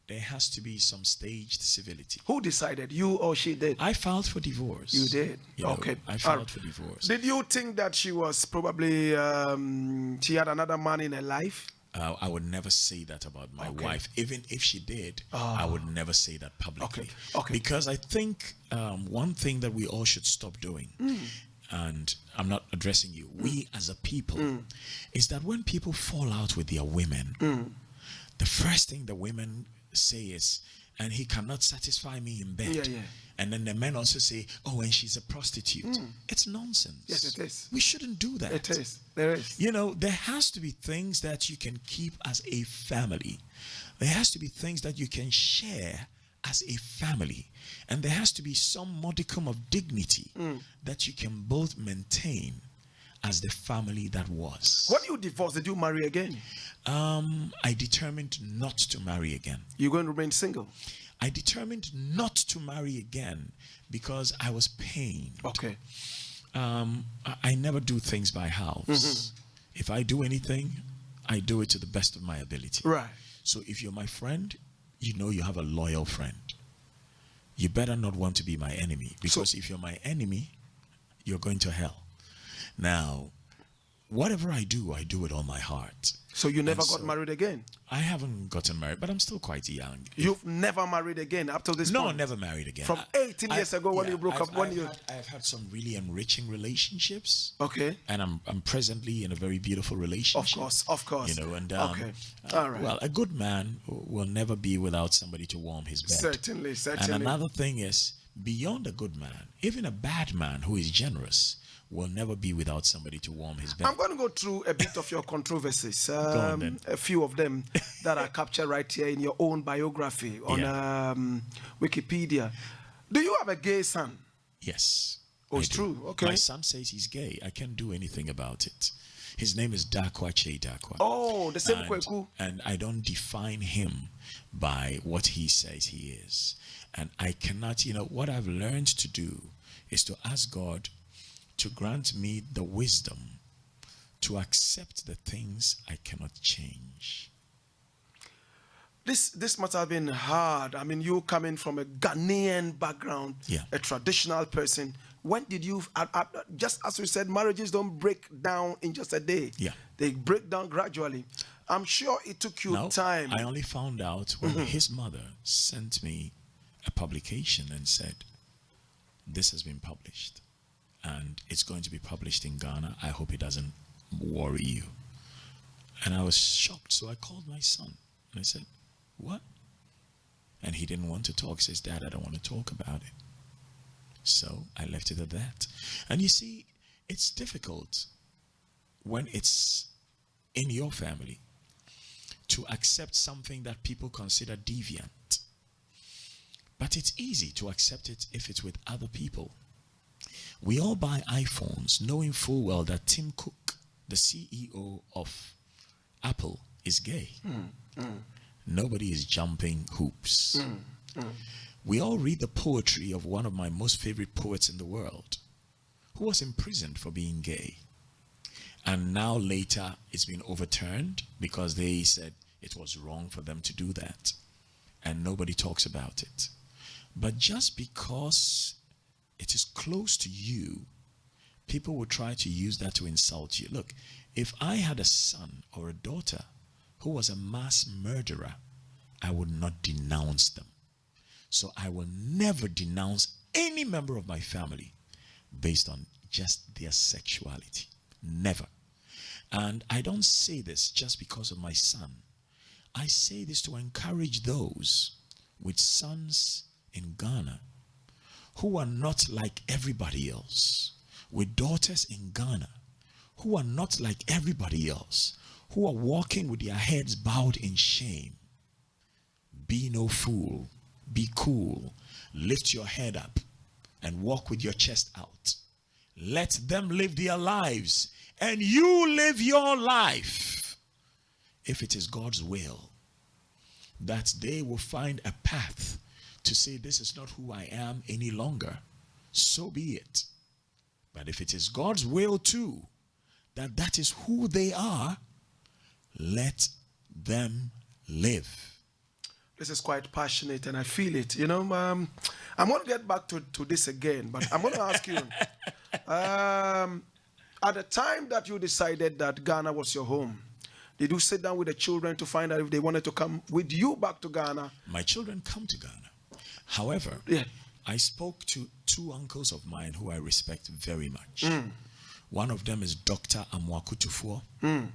there has to be some staged civility. Who decided, you or she did? I filed for divorce. You did? Okay. I filed for divorce. Did you think that she was probably, she had another man in her life? I would never say that about my wife. Even if she did, I would never say that publicly. Okay. Because I think one thing that we all should stop doing, and I'm not addressing you, we as a people, is that when people fall out with their women, the first thing the women say is, and he cannot satisfy me in bed. Yeah. And then the men also say, oh, and she's a prostitute. It's nonsense. Yes, it is. We shouldn't do that. It is. There is. There has to be things that you can keep as a family. There has to be things that you can share as a family. And there has to be some modicum of dignity that you can both maintain as the family that was. When you divorced, did you marry again? I determined not to marry again. You're going to remain single? I determined not to marry again because I was pained. Okay. I never do things by house. If I do anything, I do it to the best of my ability. Right. So if you're my friend, you know you have a loyal friend. You better not want to be my enemy, because if you're my enemy, you're going to hell. Now, whatever I do with all my heart. So you never got married again? I haven't gotten married, but I'm still quite young. You've never married again up to this point? No, never married again. From 18 years ago when you broke up? I've had some really enriching relationships. Okay. And I'm presently in a very beautiful relationship. Of course. Okay. All right. Well, a good man will never be without somebody to warm his bed. Certainly. And another thing is, beyond a good man, even a bad man who is generous will never be without somebody to warm his bed. I'm going to go through a bit of your controversies, a few of them that are captured right here in your own biography on Wikipedia. Do you have a gay son? Yes. Oh, it's true. Okay. My son says he's gay. I can't do anything about it. His name is Dakwa Cheidakwa. Oh, the same Kweku. And I don't define him by what he says he is. And I cannot, what I've learned to do is to ask God to grant me the wisdom to accept the things I cannot change. This must have been hard. I mean, you coming from a Ghanaian background, a traditional person. When did you, just as we said, marriages don't break down in just a day. Yeah. They break down gradually. I'm sure it took you time. I only found out when his mother sent me a publication and said, this has been published and it's going to be published in Ghana. I hope it doesn't worry you. And I was shocked. So I called my son and I said, what? And he didn't want to talk. He says, Dad, I don't want to talk about it. So I left it at that. And you see, it's difficult when it's in your family to accept something that people consider deviant. But it's easy to accept it if it's with other people. We all buy iPhones knowing full well that Tim Cook, the CEO of Apple, is gay. Nobody is jumping hoops. We all read the poetry of one of my most favorite poets in the world, who was imprisoned for being gay. And now later it's been overturned because they said it was wrong for them to do that. And nobody talks about it. But just because it is close to you, people will try to use that to insult you. Look, if I had a son or a daughter who was a mass murderer, I would not denounce them. So I will never denounce any member of my family based on just their sexuality. Never. And I don't say this just because of my son. I say this to encourage those with sons in Ghana who are not like everybody else, with daughters in Ghana who are not like everybody else, who are walking with their heads bowed in shame. Be no fool. Be cool. Lift your head up and walk with your chest out. Let them live their lives and you live your life. If it is God's will that they will find a path to say this is not who I am any longer, so be it. But if it is God's will too that that is who they are, let them live. This is quite passionate and I feel it. You know, I'm going to get back to this again, but I'm going to ask you, at the time that you decided that Ghana was your home, did you sit down with the children to find out if they wanted to come with you back to Ghana? My children come to Ghana. However, I spoke to two uncles of mine who I respect very much. One of them is Dr. Amwakutufo,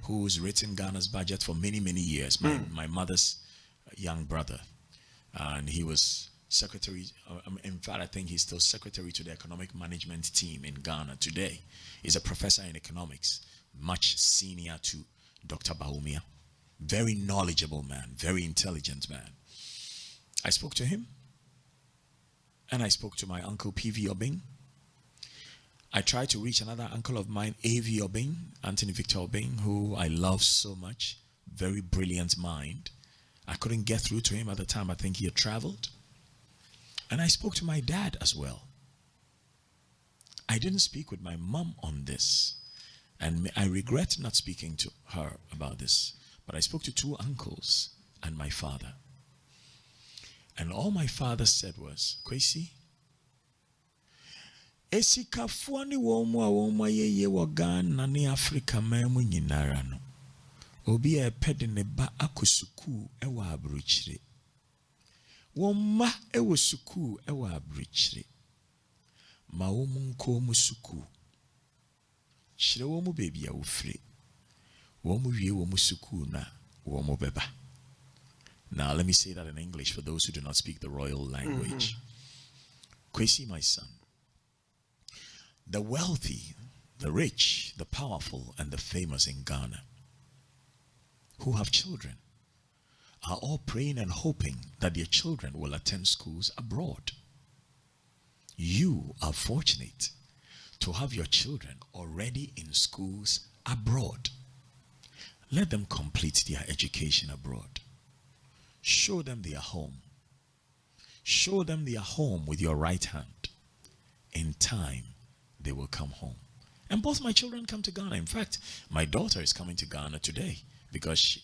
who's written Ghana's budget for many, many years. My mother's young brother. And he was secretary, in fact, I think he's still secretary to the economic management team in Ghana today. He's a professor in economics, much senior to Dr. Baumia. Very knowledgeable man, very intelligent man. I spoke to him. And I spoke to my uncle P.V. Obing. I tried to reach another uncle of mine, A.V. Obing, Anthony Victor Obing, who I love so much. Very brilliant mind. I couldn't get through to him at the time. I think he had traveled. And I spoke to my dad as well. I didn't speak with my mom on this. And I regret not speaking to her about this. But I spoke to two uncles and my father. And all my father said was, Kwesi, esikafoɔ ne wɔn mu a wɔn ayɛyɛ wɔ Ghana ne Africa man mu nyinara no, obi a ɛpɛ de ne ba akɔ sukuu ɛwɔ aburukyire. Wɔn mma ɛwɔ sukuu ɛwɔ aburukyire. Ma wɔn mu nkɔ mu sukuu. Kyerɛ wɔn mu beebi a wɔfiri. Wɔn mu wie wɔn mu sukuu na wɔn mu bɛba. Now, let me say that in English for those who do not speak the royal language. Kwesi, my son, the wealthy, the rich, the powerful, and the famous in Ghana who have children are all praying and hoping that their children will attend schools abroad. You are fortunate to have your children already in schools abroad. Let them complete their education abroad. Show them their home. Show them their home with your right hand. In time, they will come home. And both my children come to Ghana. In fact, my daughter is coming to Ghana today because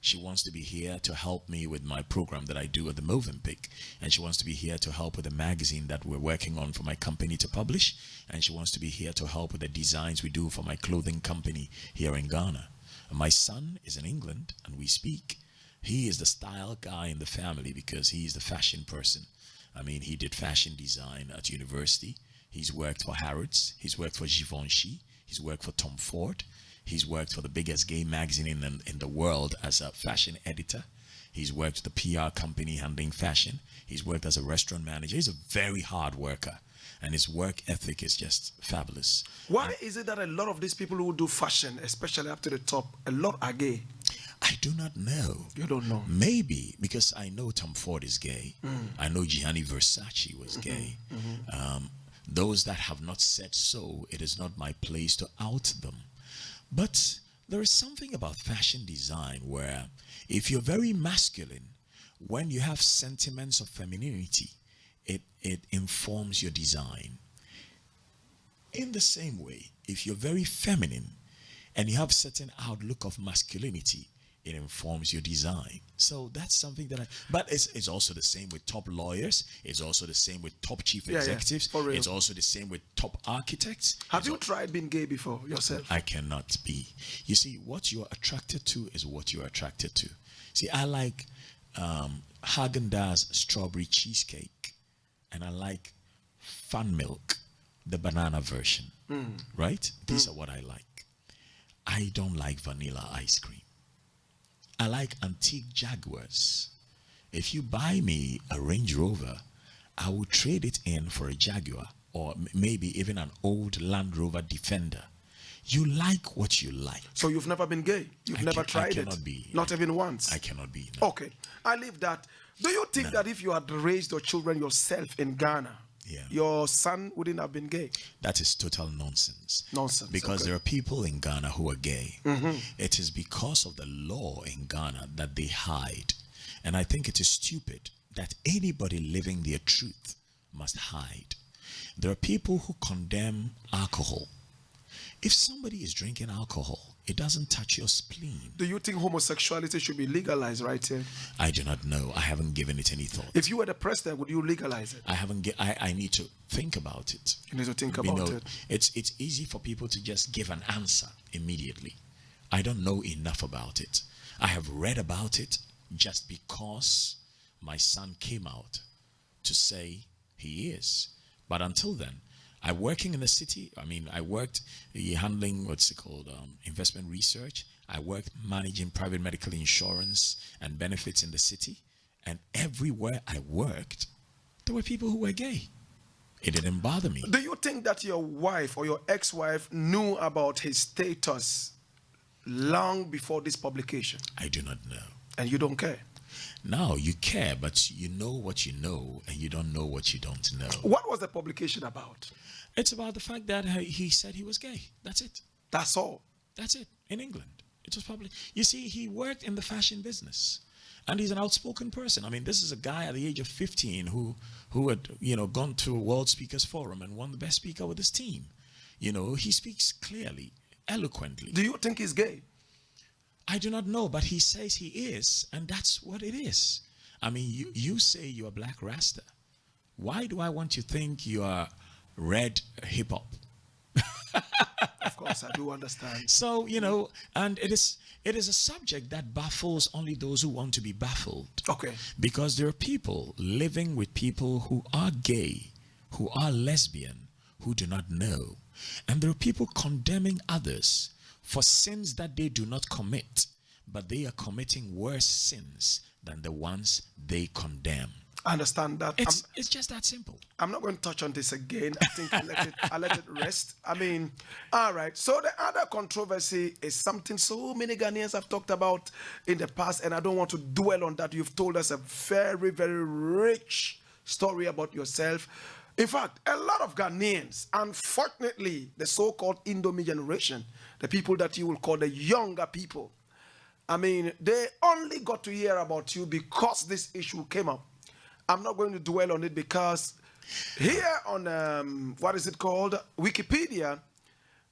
she wants to be here to help me with my program that I do at the Movenpick. And she wants to be here to help with the magazine that we're working on for my company to publish. And she wants to be here to help with the designs we do for my clothing company here in Ghana. And my son is in England and we speak. He is the style guy in the family because he is the fashion person. I mean, he did fashion design at university. He's worked for Harrods. He's worked for Givenchy. He's worked for Tom Ford. He's worked for the biggest gay magazine in the world as a fashion editor. He's worked with the PR company handling fashion. He's worked as a restaurant manager. He's a very hard worker. And his work ethic is just fabulous. Why is it that a lot of these people who do fashion, especially up to the top, a lot are gay? I do not know. You don't know? Maybe because I know Tom Ford is gay. I know Gianni Versace was gay. Those that have not said so, it is not my place to out them. But there is something about fashion design where if you're very masculine, when you have sentiments of femininity, it informs your design. In the same way, if you're very feminine and you have certain outlook of masculinity, it informs your design. So that's something that but it's also the same with top lawyers. It's also the same with top chief executives. For real. It's also the same with top architects. Have you tried being gay before yourself? I cannot be. You see, what you're attracted to is what you're attracted to. See, I like Haagen-Dazs strawberry cheesecake, and I like Fun Milk, the banana version. Right? These are what I like. I don't like vanilla ice cream. I like antique Jaguars. If you buy me a Range Rover, I will trade it in for a Jaguar or maybe even an old Land Rover Defender. You like what you like. So you've never been gay? You've never tried it? I cannot be. Not even once? I cannot be. No. Okay. I leave that. Do you think that if you had raised your children yourself in Ghana, your son wouldn't have been gay? That is total nonsense. Nonsense. Because there are people in Ghana who are gay. It is because of the law in Ghana that they hide. And I think it is stupid that anybody living their truth must hide. There are people who condemn alcohol. If somebody is drinking alcohol, it doesn't touch your spleen. Do you think homosexuality should be legalized right here? I do not know. I haven't given it any thought. If you were the president, would you legalize it? I need to think about it. You need to think about it. It's easy for people to just give an answer immediately. I don't know enough about it. I have read about it just because my son came out to say he is. But until then, I'm working in the city. I mean, I worked handling investment research. I worked managing private medical insurance and benefits in the city. And everywhere I worked, there were people who were gay. It didn't bother me. Do you think that your wife or your ex-wife knew about his status long before this publication? I do not know. And you don't care? No, you care, but you know what you know, and you don't know what you don't know. What was the publication about? It's about the fact that he said he was gay. That's it. That's all? That's it. In England. It was public. You see, he worked in the fashion business. And he's an outspoken person. I mean, this is a guy at the age of 15 who had, gone to a World Speakers Forum and won the best speaker with his team. He speaks clearly, eloquently. Do you think he's gay? I do not know, but he says he is, and that's what it is. I mean, you say you're Black Rasta. Why do I want to think you are red hip hop? Of course, I do understand. So, and it is a subject that baffles only those who want to be baffled. Okay. Because there are people living with people who are gay, who are lesbian, who do not know. And there are people condemning others for sins that they do not commit, but they are committing worse sins than the ones they condemn. I understand that. It's just that simple. I'm not going to touch on this again. I think I'll let it rest. I mean, all right. So the other controversy is something so many Ghanaians have talked about in the past, and I don't want to dwell on that. You've told us a very, very rich story about yourself. In fact, a lot of Ghanaians, unfortunately, the so-called Indomie generation, the people that you will call the younger people, I mean, they only got to hear about you because this issue came up. I'm not going to dwell on it because here on, what is it called? Wikipedia,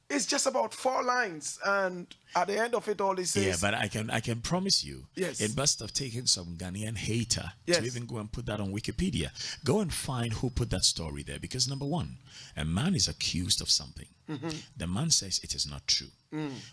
it's just about 4 lines. And at the end of it all, it says... Yeah, but I can promise you, yes, it must have taken some Ghanaian hater to even go and put that on Wikipedia. Go and find who put that story there. Because number one, a man is accused of something. The man says it is not true.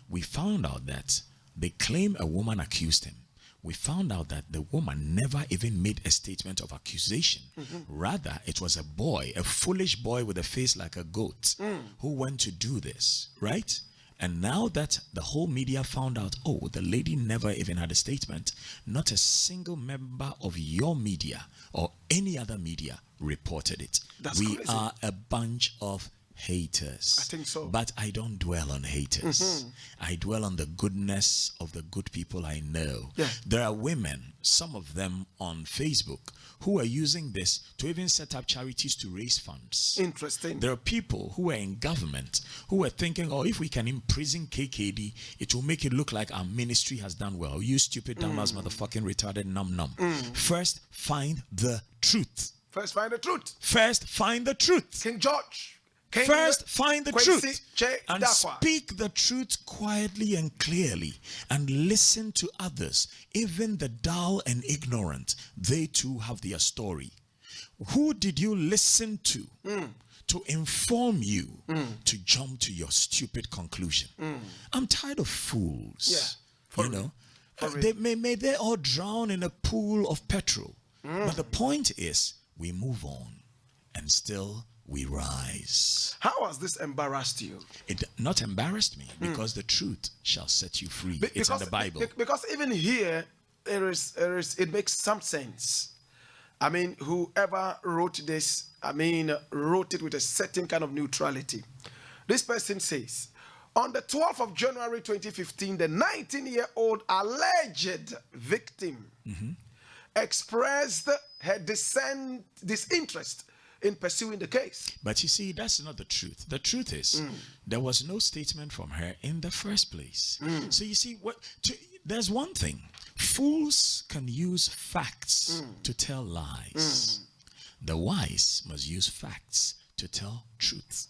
We found out that they claim a woman accused him. we found out that the woman never even made a statement of accusation. Rather, it was a boy, a foolish boy with a face like a goat, who went to do this, right? And now that the whole media found out, oh, the lady never even had a statement, not a single member of your media or any other media reported it. We crazy. are a bunch of haters. I think so. But I don't dwell on haters. I dwell on the goodness of the good people I know. Yeah. There are women, some of them on Facebook, who are using this to even set up charities to raise funds. Interesting. There are people who are in government who are thinking, oh, if we can imprison KKD, it will make it look like our ministry has done well. You stupid, dumbass, motherfucking retarded num-num. First, find the truth. First, find the truth. First, find the truth. King George. King First, find the Kwesi truth Che and Dakwa. speak the truth quietly and clearly and listen to others, even the dull and ignorant. They too have their story. Who did you listen to inform you to jump to your stupid conclusion? I'm tired of fools. Yeah, You know, may they all drown in a pool of petrol. But the point is, we move on and still we rise. How has this embarrassed you? It not embarrassed me because the truth shall set you free. It's in the Bible. Because even here, it makes some sense. I mean, whoever wrote this, wrote it with a certain kind of neutrality. This person says, on the 12th of January 2015, the 19-year-old alleged victim expressed her disinterest in pursuing the case. But you see, that's not the truth. The truth is, there was no statement from her in the first place. So you see, there's one thing. Fools can use facts to tell lies. The wise must use facts to tell truth.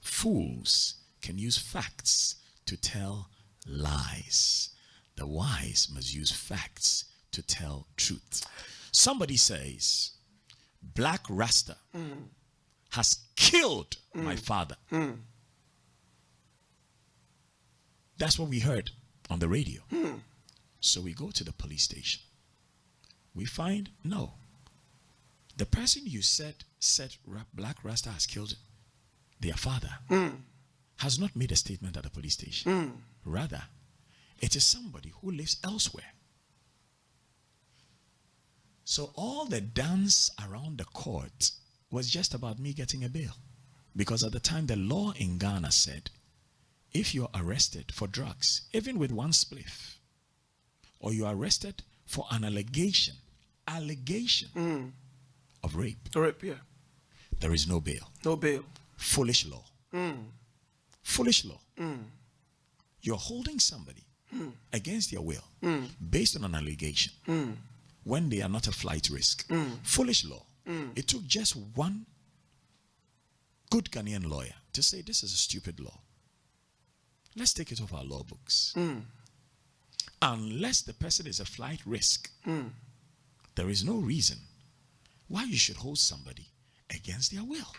Fools can use facts to tell lies. The wise must use facts to tell truth. Somebody says, Black Rasta has killed my father. That's what we heard on the radio. So we go to the police station. We find, no. The person you said Black Rasta has killed their father has not made a statement at the police station. Rather, it is somebody who lives elsewhere. So all the dance around the court was just about me getting a bail. Because at the time, the law in Ghana said, if you're arrested for drugs, even with one spliff, or you're arrested for an allegation of rape, there is no bail. No bail. Foolish law. Foolish law. You're holding somebody against their will based on an allegation when they are not a flight risk. Foolish law. It took just one good Ghanaian lawyer to say this is a stupid law. Let's take it off our law books. Unless the person is a flight risk, there is no reason why you should hold somebody against their will.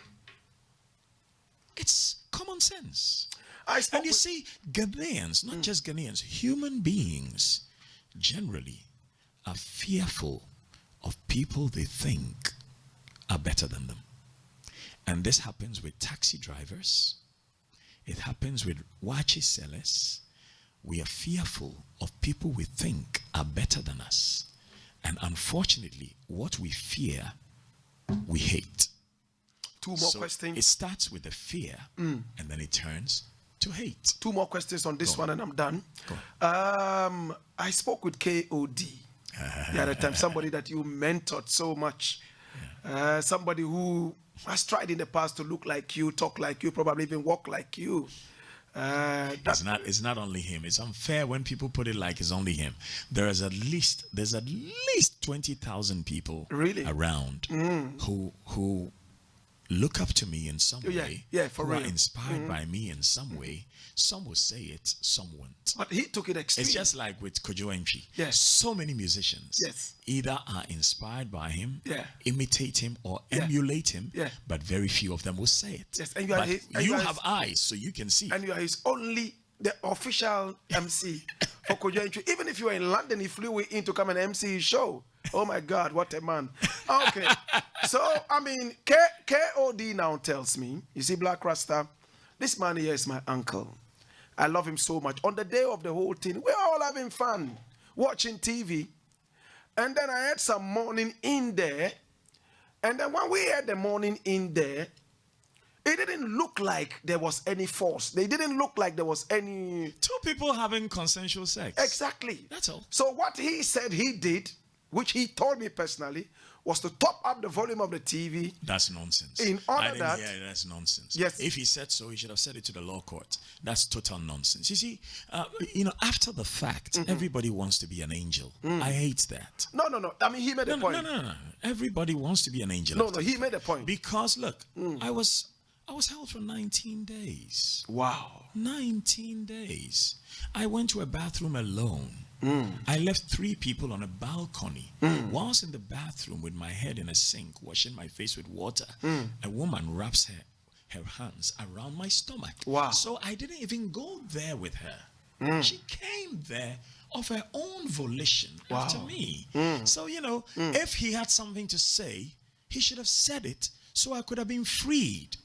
It's common sense. And you see, Ghanaians, not just Ghanaians, human beings generally are fearful of people they think are better than them. And this happens with taxi drivers. It happens with wachi sellers. We are fearful of people we think are better than us. And unfortunately, what we fear, we hate. Two more questions. It starts with the fear, and then it turns to hate. Two more questions on this one, and I'm done. I spoke with KOD the other time, somebody that you mentored so much. Somebody who has tried in the past to look like you, talk like you, probably even walk like you. It's not only him. It's unfair when people put it like it's only him. There's at least 20,000 people around who look up to me in some way, who are inspired by me in some way. Some will say it, some won't. But he took it extreme. It's just like with Kojo Entry. Yes. So many musicians either are inspired by him, imitate him, or emulate him, but very few of them will say it. Yes. And you have eyes, so you can see. And you are the official MC for Kojo. Even if you were in London, he flew in to come and MC his show. Oh my God, what a man. Okay. So, I mean, KOD now tells me, you see, Black Rasta, this man here is my uncle. I love him so much. On the day of the whole thing, we're all having fun, watching TV. And then I had some morning in there. And then when we had the morning in there, it didn't look like there was any force. They didn't look like there was any... Two people having consensual sex. Exactly. That's all. So what he said he did, which he told me personally, was to top up the volume of the TV. That's nonsense. In order that... Yeah, that's nonsense. Yes. If he said so, he should have said it to the law court. That's total nonsense. You see, after the fact, everybody wants to be an angel. I hate that. No. I mean, he made a point. No. Everybody wants to be an angel. No, he made a point. Because, look, I was held for 19 days. Wow. 19 days. I went to a bathroom alone. I left 3 people on a balcony. Whilst in the bathroom with my head in a sink, washing my face with water, a woman wraps her hands around my stomach. Wow. So I didn't even go there with her. She came there of her own volition after me. So, if he had something to say, he should have said it so I could have been freed.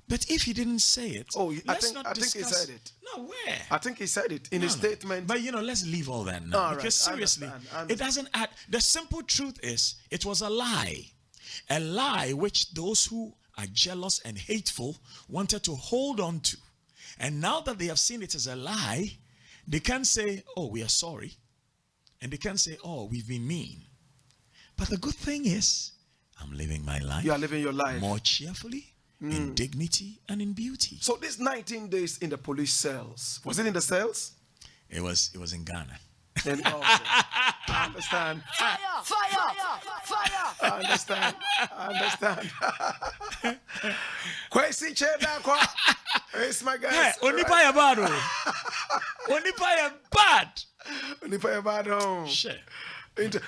But if he didn't say it, I think he said it. No, where? I think he said it in his statement. But let's leave all that now. All because right, seriously, I understand. it doesn't add. The simple truth is, it was a lie. A lie which those who are jealous and hateful wanted to hold on to. And now that they have seen it as a lie, they can't say, oh, we are sorry. And they can't say, oh, we've been mean. But the good thing is, I'm living my life. You are living your life more cheerfully, in dignity and in beauty. So this 19 days in the police cells, was it in the cells? It was in Ghana. And, I understand. Fire! I understand. Kwesi Chedakwa. It's my guys. Hey, Onipa Yabado. Onipa Yabad. Onipa Yabado. Sure.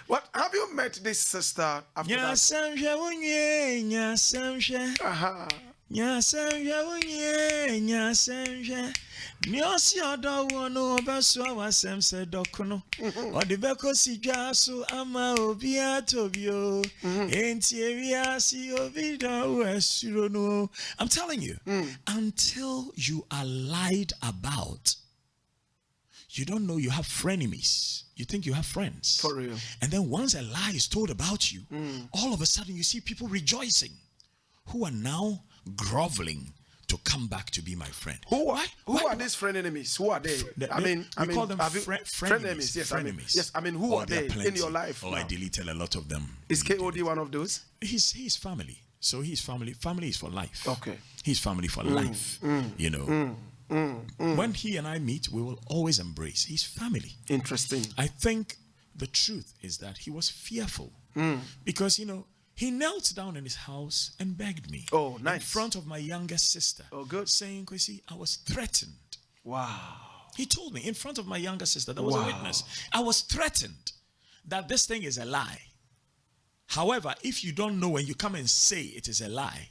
What have you met this sister after that? Nyosi odo no beso wasem se dokono odibeko sijaso ama obi atobio enti ewiasi obi do esuro no. I'm telling you, until you are lied about, you don't know you have frenemies. You think you have friends. For real. And then once a lie is told about you, all of a sudden you see people rejoicing who are now groveling to come back to be my friend. Who are these friend enemies? Who are they? We call them friend enemies. Yes, frenemies. Who are they in your life? Oh, now? I deleted a lot of them. Is KOD one of those? He's family. So he's family. Family is for life. Okay. He's family for life. When he and I meet, we will always embrace. He's family. Interesting. I think the truth is that he was fearful because, he knelt down in his house and begged me. Oh, nice. In front of my younger sister. Oh, good. Saying, Kwesi, I was threatened. Wow. He told me in front of my younger sister, there was a witness. I was threatened that this thing is a lie. However, if you don't know and you come and say it is a lie,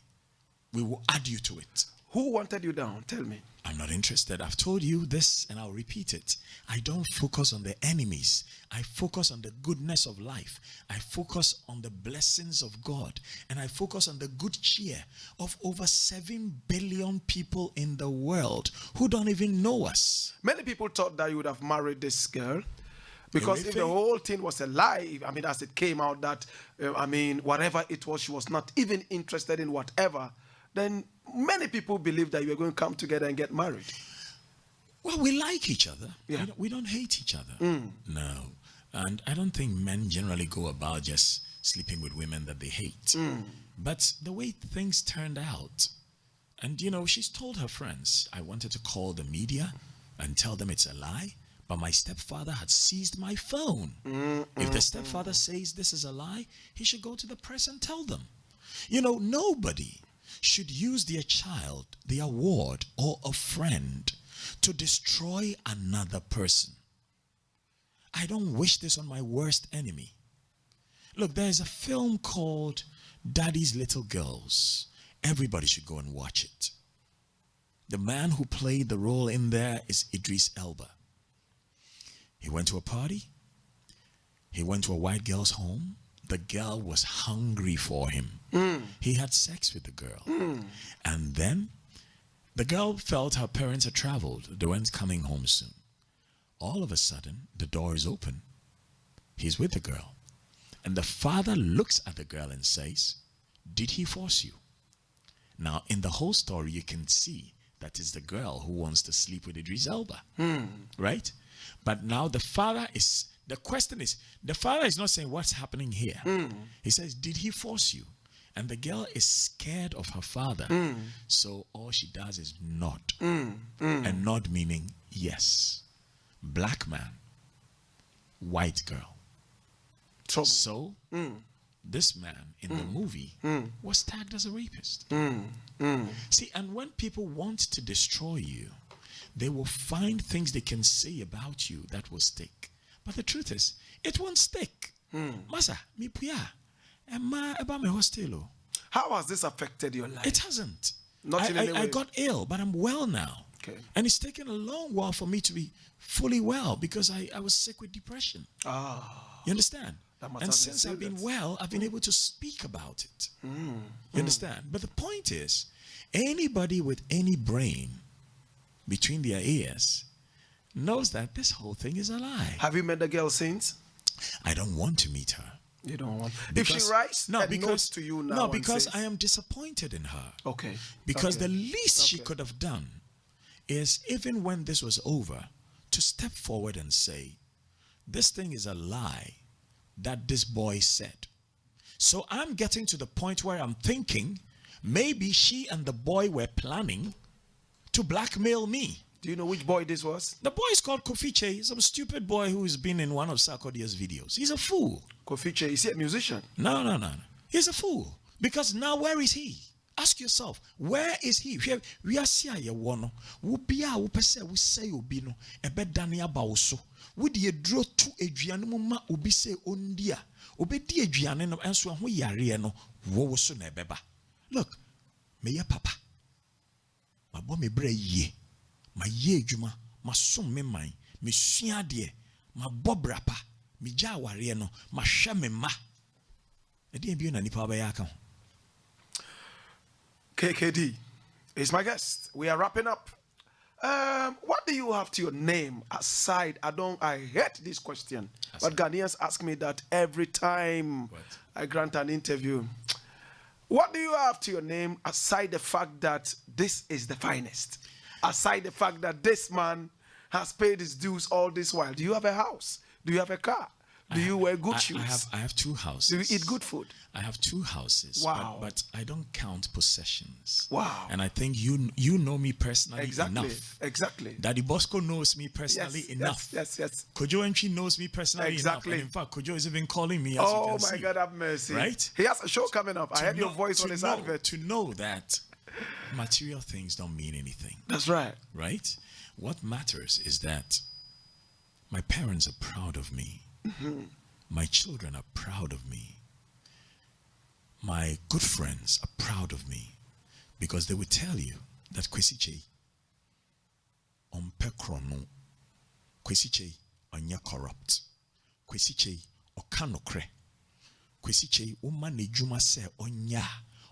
we will add you to it. Who wanted you down? Tell me. I'm not interested. I've told you this and I'll repeat it. I don't focus on the enemies. I focus on the goodness of life. I focus on the blessings of God. And I focus on the good cheer of over 7 billion people in the world who don't even know us. Many people thought that you would have married this girl. Because if the whole thing was a lie, as it came out that, whatever it was, she was not even interested in whatever, then many people believe that you are going to come together and get married. Well, we like each other. Yeah. We don't hate each other. No. And I don't think men generally go about just sleeping with women that they hate. But the way things turned out, and she's told her friends, I wanted to call the media and tell them it's a lie, but my stepfather had seized my phone. If the stepfather says this is a lie, he should go to the press and tell them. Nobody should use their child, their ward, or a friend to destroy another person. I don't wish this on my worst enemy. Look, there's a film called Daddy's Little Girls. Everybody should go and watch it. The man who played the role in there is Idris Elba. He went to a party. He went to a white girl's home. The girl was hungry for him. He had sex with the girl. And then the girl felt her parents had traveled. They weren't coming home soon. All of a sudden, the door is open. He's with the girl. And the father looks at the girl and says, "Did he force you?" Now, in the whole story, you can see that is the girl who wants to sleep with Idris Elba. Right? But now the father is, the question is, the father is not saying what's happening here. He says, "Did he force you?" And the girl is scared of her father. So all she does is nod. And nod meaning yes. Black man, white girl. So this man in the movie was tagged as a rapist. See, and when people want to destroy you, they will find things they can say about you that will stick. But the truth is, it won't stick. Masa, mi puya. Emma eba me hostelo. How has this affected your life? It hasn't. Not in any way. I got ill, but I'm well now. Okay. And it's taken a long while for me to be fully well because I was sick with depression. You understand? And since I've been well, I've been able to speak about it. You understand? But the point is, anybody with any brain between their ears knows that this whole thing is a lie. Have you met the girl since? I don't want to meet her. You don't want. If she writes notes to you now, no, because I am disappointed in her. Okay. Because the least she could have done is, even when this was over, to step forward and say, "This thing is a lie that this boy said." So I'm getting to the point where I'm thinking maybe she and the boy were planning to blackmail me. Do you know which boy this was? The boy is called Kofiche. Some stupid boy who's been in one of Sarkodie's videos. He's a fool. Kofiche, is he a musician? No. He's a fool. Because now where is he? Ask yourself, where is he? We are seeing a one. We be a we say we say obino. Ebe Daniel Bauso. We die draw to Adrian Muma ubi say ondia. Obe di Adrian no enso ho yare no wo so na ebeba. Look, me ya papa. Ma bo me bra ye. Ma ye adwuma, ma som me man, me sua de, ma bobrapa, me ja aware no, ma hwe me ma. E de bi na nipa ba ya aka ho. KKD is my guest. We are wrapping up. What do you have to your name aside? I hate this question, but Ghanaians ask me that every time I grant an interview. What do you have to your name aside the fact that this is the finest? Aside the fact that this man has paid his dues all this while. Do you have a house? Do you have a car? Do you wear good shoes? I have 2 houses. Do you eat good food? I have 2 houses. Wow. But I don't count possessions. Wow. And I think you know me personally enough. Exactly. Daddy Bosco knows me personally enough. Yes. Kojo Entry knows me personally enough. And in fact, Kojo is even calling me, as you can see. Oh my God, have mercy. Right? He has a show coming up. I heard your voice on his advert. To know that material things don't mean anything. That's right. Right? What matters is that my parents are proud of me. My children are proud of me. My good friends are proud of me because they will tell you that Kwesiche on pekrono, Kwesiche onya corrupt, Kwesiche okanokre, Kwesiche umane juma se onya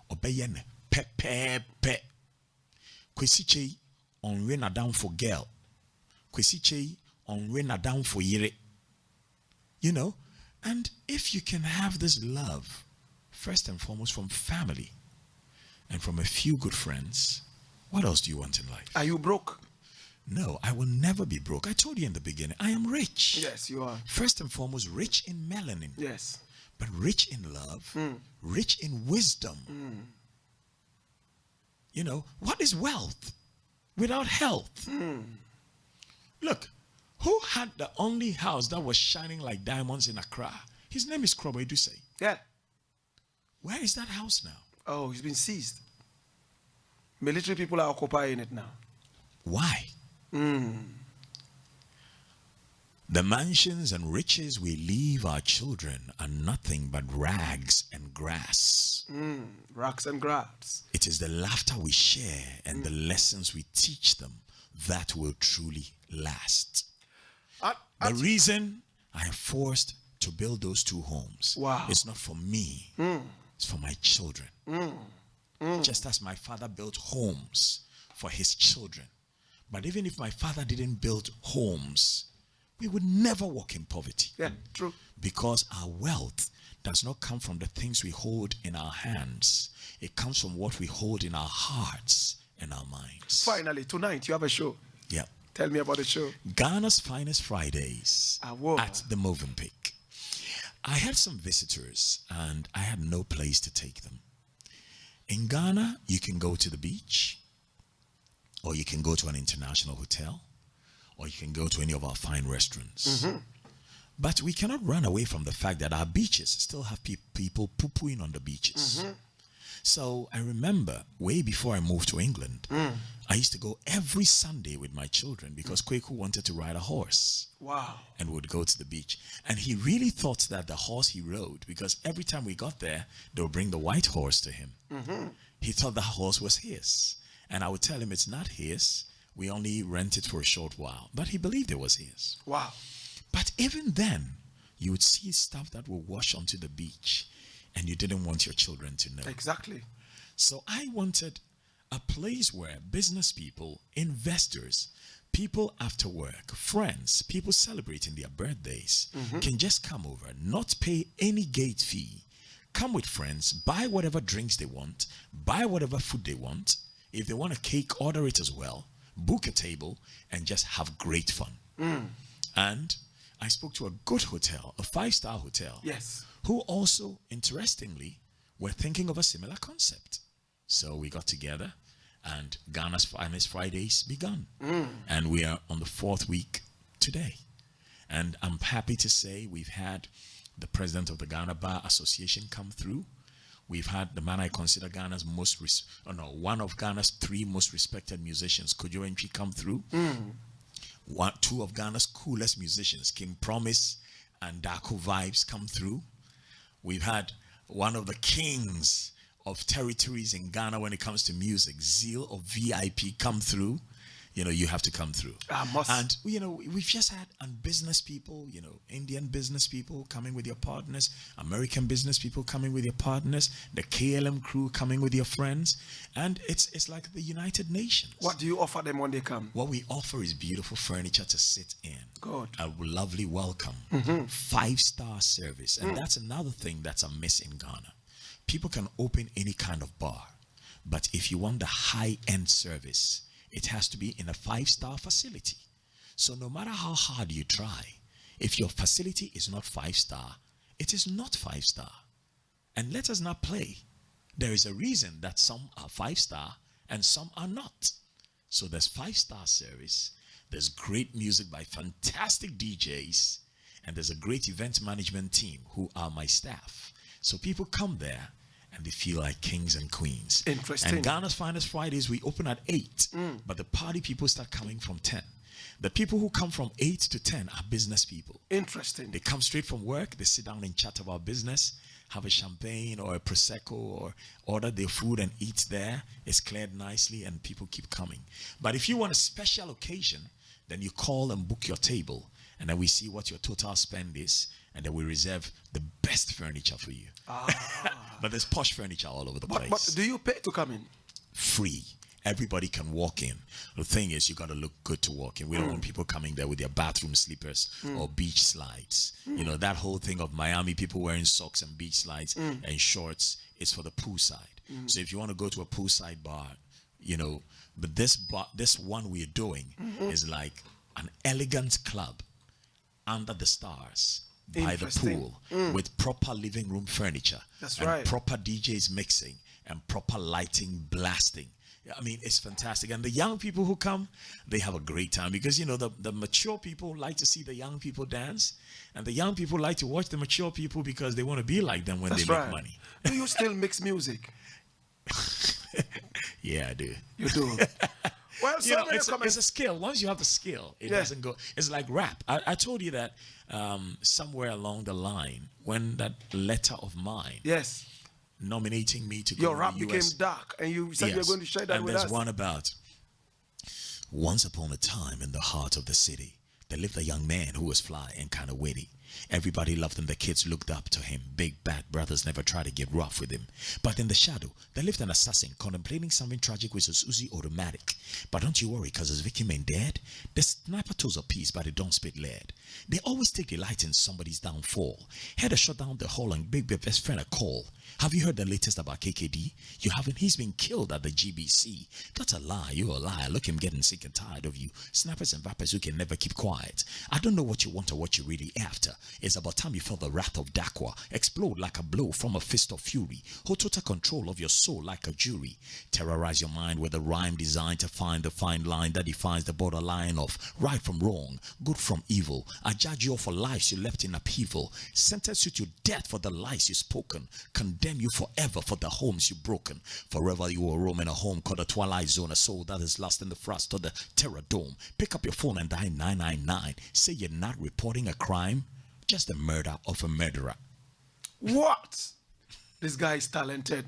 obeyene pepepe, Kwesiche on win down for girl, Kwesiche on win down for yere. You know, and if you can have this love, first and foremost from family and from a few good friends, what else do you want in life? Are you broke? No, I will never be broke. I told you in the beginning, I am rich. Yes, you are. First and foremost, rich in melanin. Yes. But rich in love, rich in wisdom. You know, what is wealth without health? Look, who had the only house that was shining like diamonds in Accra? His name is Krobo Edusei. Yeah. Where is that house now? Oh, it's been seized. Military people are occupying it now. Why? The mansions and riches we leave our children are nothing but rags and grass. Rags and grass. It is the laughter we share and the lessons we teach them that will truly last. The reason I am forced to build those 2 homes, Wow. it's not for me, it's for my children. Just as my father built homes for his children. But even if my father didn't build homes, we would never walk in poverty. Yeah, true. Because our wealth does not come from the things we hold in our hands. It comes from what we hold in our hearts and our minds. Finally, tonight you have a show. Yeah. Tell me about the show. Ghana's Finest Fridays Whoa. at the Movenpick. I had some visitors and I had no place to take them. In Ghana, you can go to the beach, or you can go to an international hotel, or you can go to any of our fine restaurants. But we cannot run away from the fact that our beaches still have people poo-pooing on the beaches. So I remember way before I moved to England, I used to go every Sunday with my children because Kweku wanted to ride a horse. Wow. And would go to the beach. And he really thought that the horse he rode, because every time we got there, they would bring the white horse to him. He thought the horse was his. And I would tell him it's not his. We only rent it for a short while. But he believed it was his. Wow. But even then, you would see stuff that will wash onto the beach, and you didn't want your children to know. Exactly. So I wanted a place where business people, investors, people after work, friends, people celebrating their birthdays can just come over, not pay any gate fee, come with friends, buy whatever drinks they want, buy whatever food they want. If they want a cake, order it as well, book a table, and just have great fun. And I spoke to a good hotel, a 5-star hotel. Yes. Who also, interestingly, were thinking of a similar concept. So we got together and Ghana's Finest Fridays begun. And we are on the 4th week today. And I'm happy to say we've had the president of the Ghana Bar Association come through. We've had the man I consider Ghana's one of Ghana's 3 most respected musicians, Kojo Entry, come through. 2 of Ghana's coolest musicians, Kim Promise and Daku Vibes, come through. We've had one of the kings of territories in Ghana when it comes to music, Zeal of VIP, come through. You have to come through. And, we've just had business people, Indian business people coming with your partners, American business people coming with your partners, the KLM crew coming with your friends. And it's like the United Nations. What do you offer them when they come? What we offer is beautiful furniture to sit in. Good. A lovely welcome. 5-star service. And that's another thing that's amiss in Ghana. People can open any kind of bar. But if you want the high-end service, it has to be in a 5-star facility. So no matter how hard you try, if your facility is not 5-star, it is not 5-star. And let us not play. There is a reason that some are 5-star and some are not. So there's 5-star service, there's great music by fantastic DJs, and there's a great event management team who are my staff. So people come there and they feel like kings and queens. Interesting. And Ghana's Finest Fridays, we open at 8, but the party people start coming from 10. The people who come from 8 to 10 are business people. Interesting. They come straight from work, they sit down and chat about business, have a champagne or a Prosecco, or order their food and eat there. It's cleared nicely and people keep coming. But if you want a special occasion, then you call and book your table, and then we see what your total spend is, and then we reserve the best furniture for you. But there's posh furniture all over the place. But do you pay to come in? Free. Everybody can walk in. The thing is, you got to look good to walk in. We don't want people coming there with their bathroom slippers or beach slides. That whole thing of Miami people wearing socks and beach slides and shorts is for the poolside. So if you want to go to a poolside bar, but this one we're doing is like an elegant club under the stars by the pool with proper living room furniture. That's and right. Proper DJs mixing and proper lighting, blasting. I mean, it's fantastic. And the young people who come, they have a great time because, the mature people like to see the young people dance, and the young people like to watch the mature people because they want to be like them when That's they right. make money. Do you still mix music? Yeah, I do. You do. Well, so many it's comments. a skill. Once you have the skill, it doesn't go. It's like rap. I told you that somewhere along the line, when that letter of mine Yes. nominating me to go Your to rap the became US, dark, and you said you were going to share that and with there's us. one about once upon a time in the heart of the city, there lived a young man who was fly and kind of witty. Everybody loved him, the kids looked up to him. Big bad brothers never tried to get rough with him. But in the shadow, there lived an assassin contemplating something tragic with his Uzi automatic. But don't you worry, cause his victim ain't dead. The sniper toes a piece, but they don't spit lead. They always take delight in somebody's downfall. Had to shut down the hole and big best friend a call. Have you heard the latest about KKD? You haven't? He's been killed at the GBC. That's a lie. You're a liar. Look, him getting sick and tired of you. Snappers and vipers who can never keep quiet. I don't know what you want or what you're really after. It's about time you felt the wrath of Dakwa explode like a blow from a fist of fury. Hold total control of your soul like a jury. Terrorize your mind with a rhyme designed to find the fine line that defines the borderline of right from wrong, good from evil. I judge you for lives you left in upheaval. Sentence you to death for the lies you spoken. Condemn you forever for the homes you broken. Forever you will roam in a home called the Twilight Zone, a soul that is lost in the frost of the Terror Dome. Pick up your phone and dial 999. Say you're not reporting a crime, just the murder of a murderer. What? This guy is talented.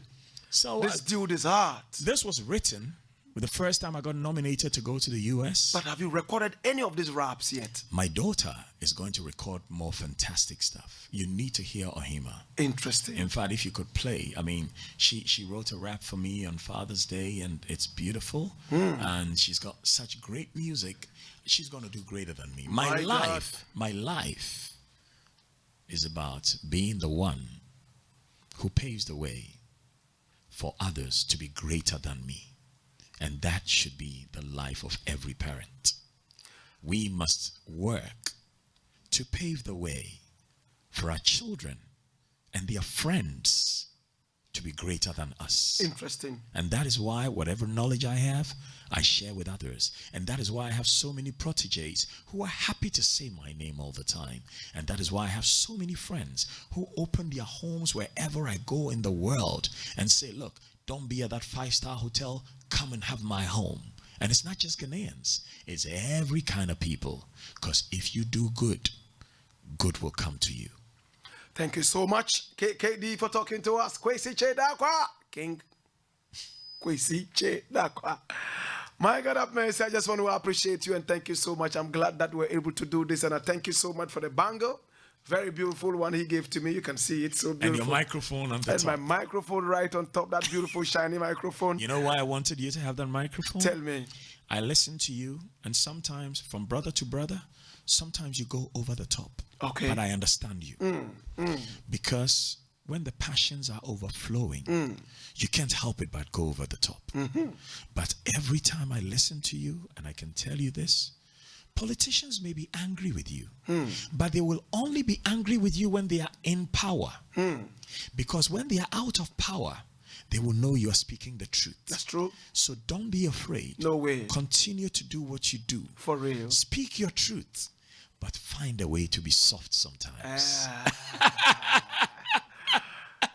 So this dude is hard. This was written the first time I got nominated to go to the US. But have you recorded any of these raps yet? My daughter is going to record more fantastic stuff. You need to hear Ohima. Interesting. In fact, if you could play, I mean, she wrote a rap for me on Father's Day, and it's beautiful. And she's got such great music. She's going to do greater than me. My life is about being the one who paves the way for others to be greater than me. And that should be the life of every parent. We must work to pave the way for our children and their friends to be greater than us. Interesting. And that is why whatever knowledge I have, I share with others. And that is why I have so many proteges who are happy to say my name all the time. And that is why I have so many friends who open their homes wherever I go in the world and say, look, don't be at that 5-star hotel, come and have my home. And it's not just Ghanaians, it's every kind of people. Because if you do good, good will come to you. Thank you so much, KD, for talking to us. Kwesi Che Dakwa, King. Kwesi Che Dakwa. My God of mercy, I just want to appreciate you and thank you so much. I'm glad that we're able to do this, and I thank you so much for the bangle. Very beautiful one he gave to me. You can see it, so beautiful. And your microphone on the top. And my microphone right on top, that beautiful shiny microphone. You know why I wanted you to have that microphone? Tell me. I listen to you, and sometimes from brother to brother, sometimes you go over the top. Okay. But I understand you. Because when the passions are overflowing, you can't help it but go over the top. But every time I listen to you, and I can tell you this, politicians may be angry with you, but they will only be angry with you when they are in power. Because when they are out of power, they will know you are speaking the truth. That's true. So don't be afraid. No way. Continue to do what you do. For real. Speak your truth, but find a way to be soft sometimes.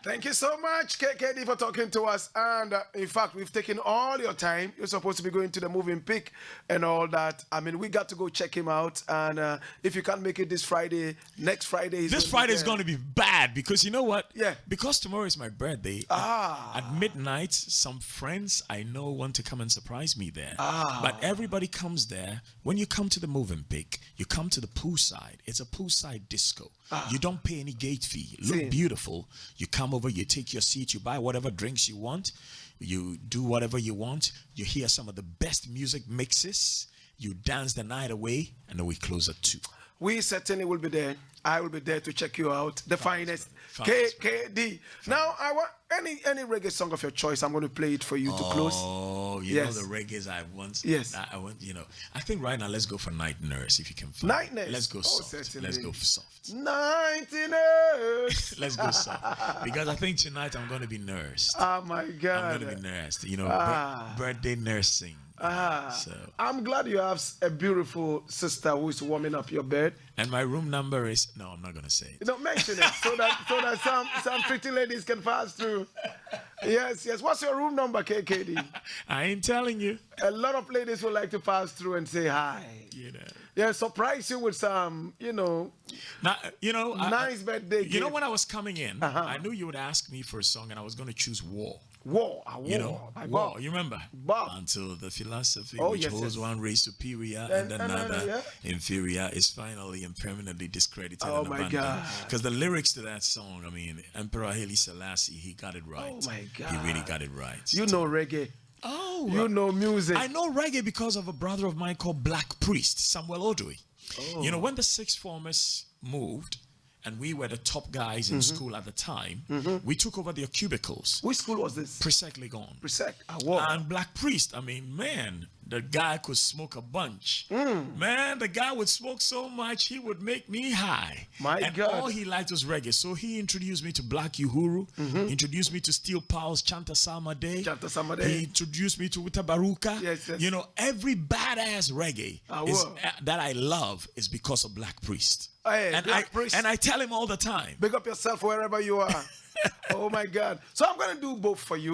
Thank you so much, KKD, for talking to us. And in fact, we've taken all your time. You're supposed to be going to the moving pic and all that. I mean, we got to go check him out. And if you can't make it this Friday, next Friday This Friday is going to be bad because you know what? Yeah. Because tomorrow is my birthday. At midnight, some friends I know want to come and surprise me there. But everybody comes there. When you come to the moving pic, you come to the poolside. It's a poolside disco. You don't pay any gate fee. Look beautiful. You come over, you take your seat, you buy whatever drinks you want, you do whatever you want, you hear some of the best music mixes, you dance the night away, and then we close at 2. We certainly will be there. I will be there to check you out. The finest, KKD. Now, I want any reggae song of your choice. I'm going to play it for you to close. Oh, you know the reggaes I want. Yes. I want, you know. I think right now let's go for Night Nurse if you can find. Night Nurse. Let's go soft. Certainly. Let's go soft. Night Nurse. Let's go soft. Because I think tonight I'm going to be nursed. Oh my God. I'm going to be nursed. You know, birthday nursing. So I'm glad you have a beautiful sister who is warming up your bed. And my room number is I'm not gonna say it. Don't mention it so that some pretty ladies can pass through. Yes. What's your room number, KKD? I ain't telling you. A lot of ladies would like to pass through and say hi. You know. Yeah, surprise you with some, Now, nice birthday You know, gift. when I was coming in, I knew you would ask me for a song, and I was going to choose War. War, You know, by War. Bob. You remember? Bob. Until the philosophy Oh, which yes, holds yes. one race superior And and another yeah. inferior is finally and permanently discredited Oh, and my abandoned. God. Because the lyrics to that song, I mean, Emperor Haile Selassie, he got it right. Oh, my He God. really got it right. You know reggae. Oh, You know music. I know reggae because of a brother of mine called Black Priest, Samuel Odoi. Oh. You know, when the sixth formers moved, and we were the top guys in school at the time, we took over their cubicles. Which school was this? Precisely gone. Presec. War. And Black Priest, I mean, man, the guy could smoke a bunch. Man, the guy would smoke so much, he would make me high. My and God. all he liked was reggae. So he introduced me to Black Uhuru, introduced me to Steel Pulse, Chanta Sama Day. Chanta Sama He Day. introduced me to Wita Baruka. Yes, yes. You know, every badass reggae that I love is because of Black Priest. Hey, Black Priest. And I tell him all the time. Big up yourself wherever you are. Oh my God. So I'm going to do both for you.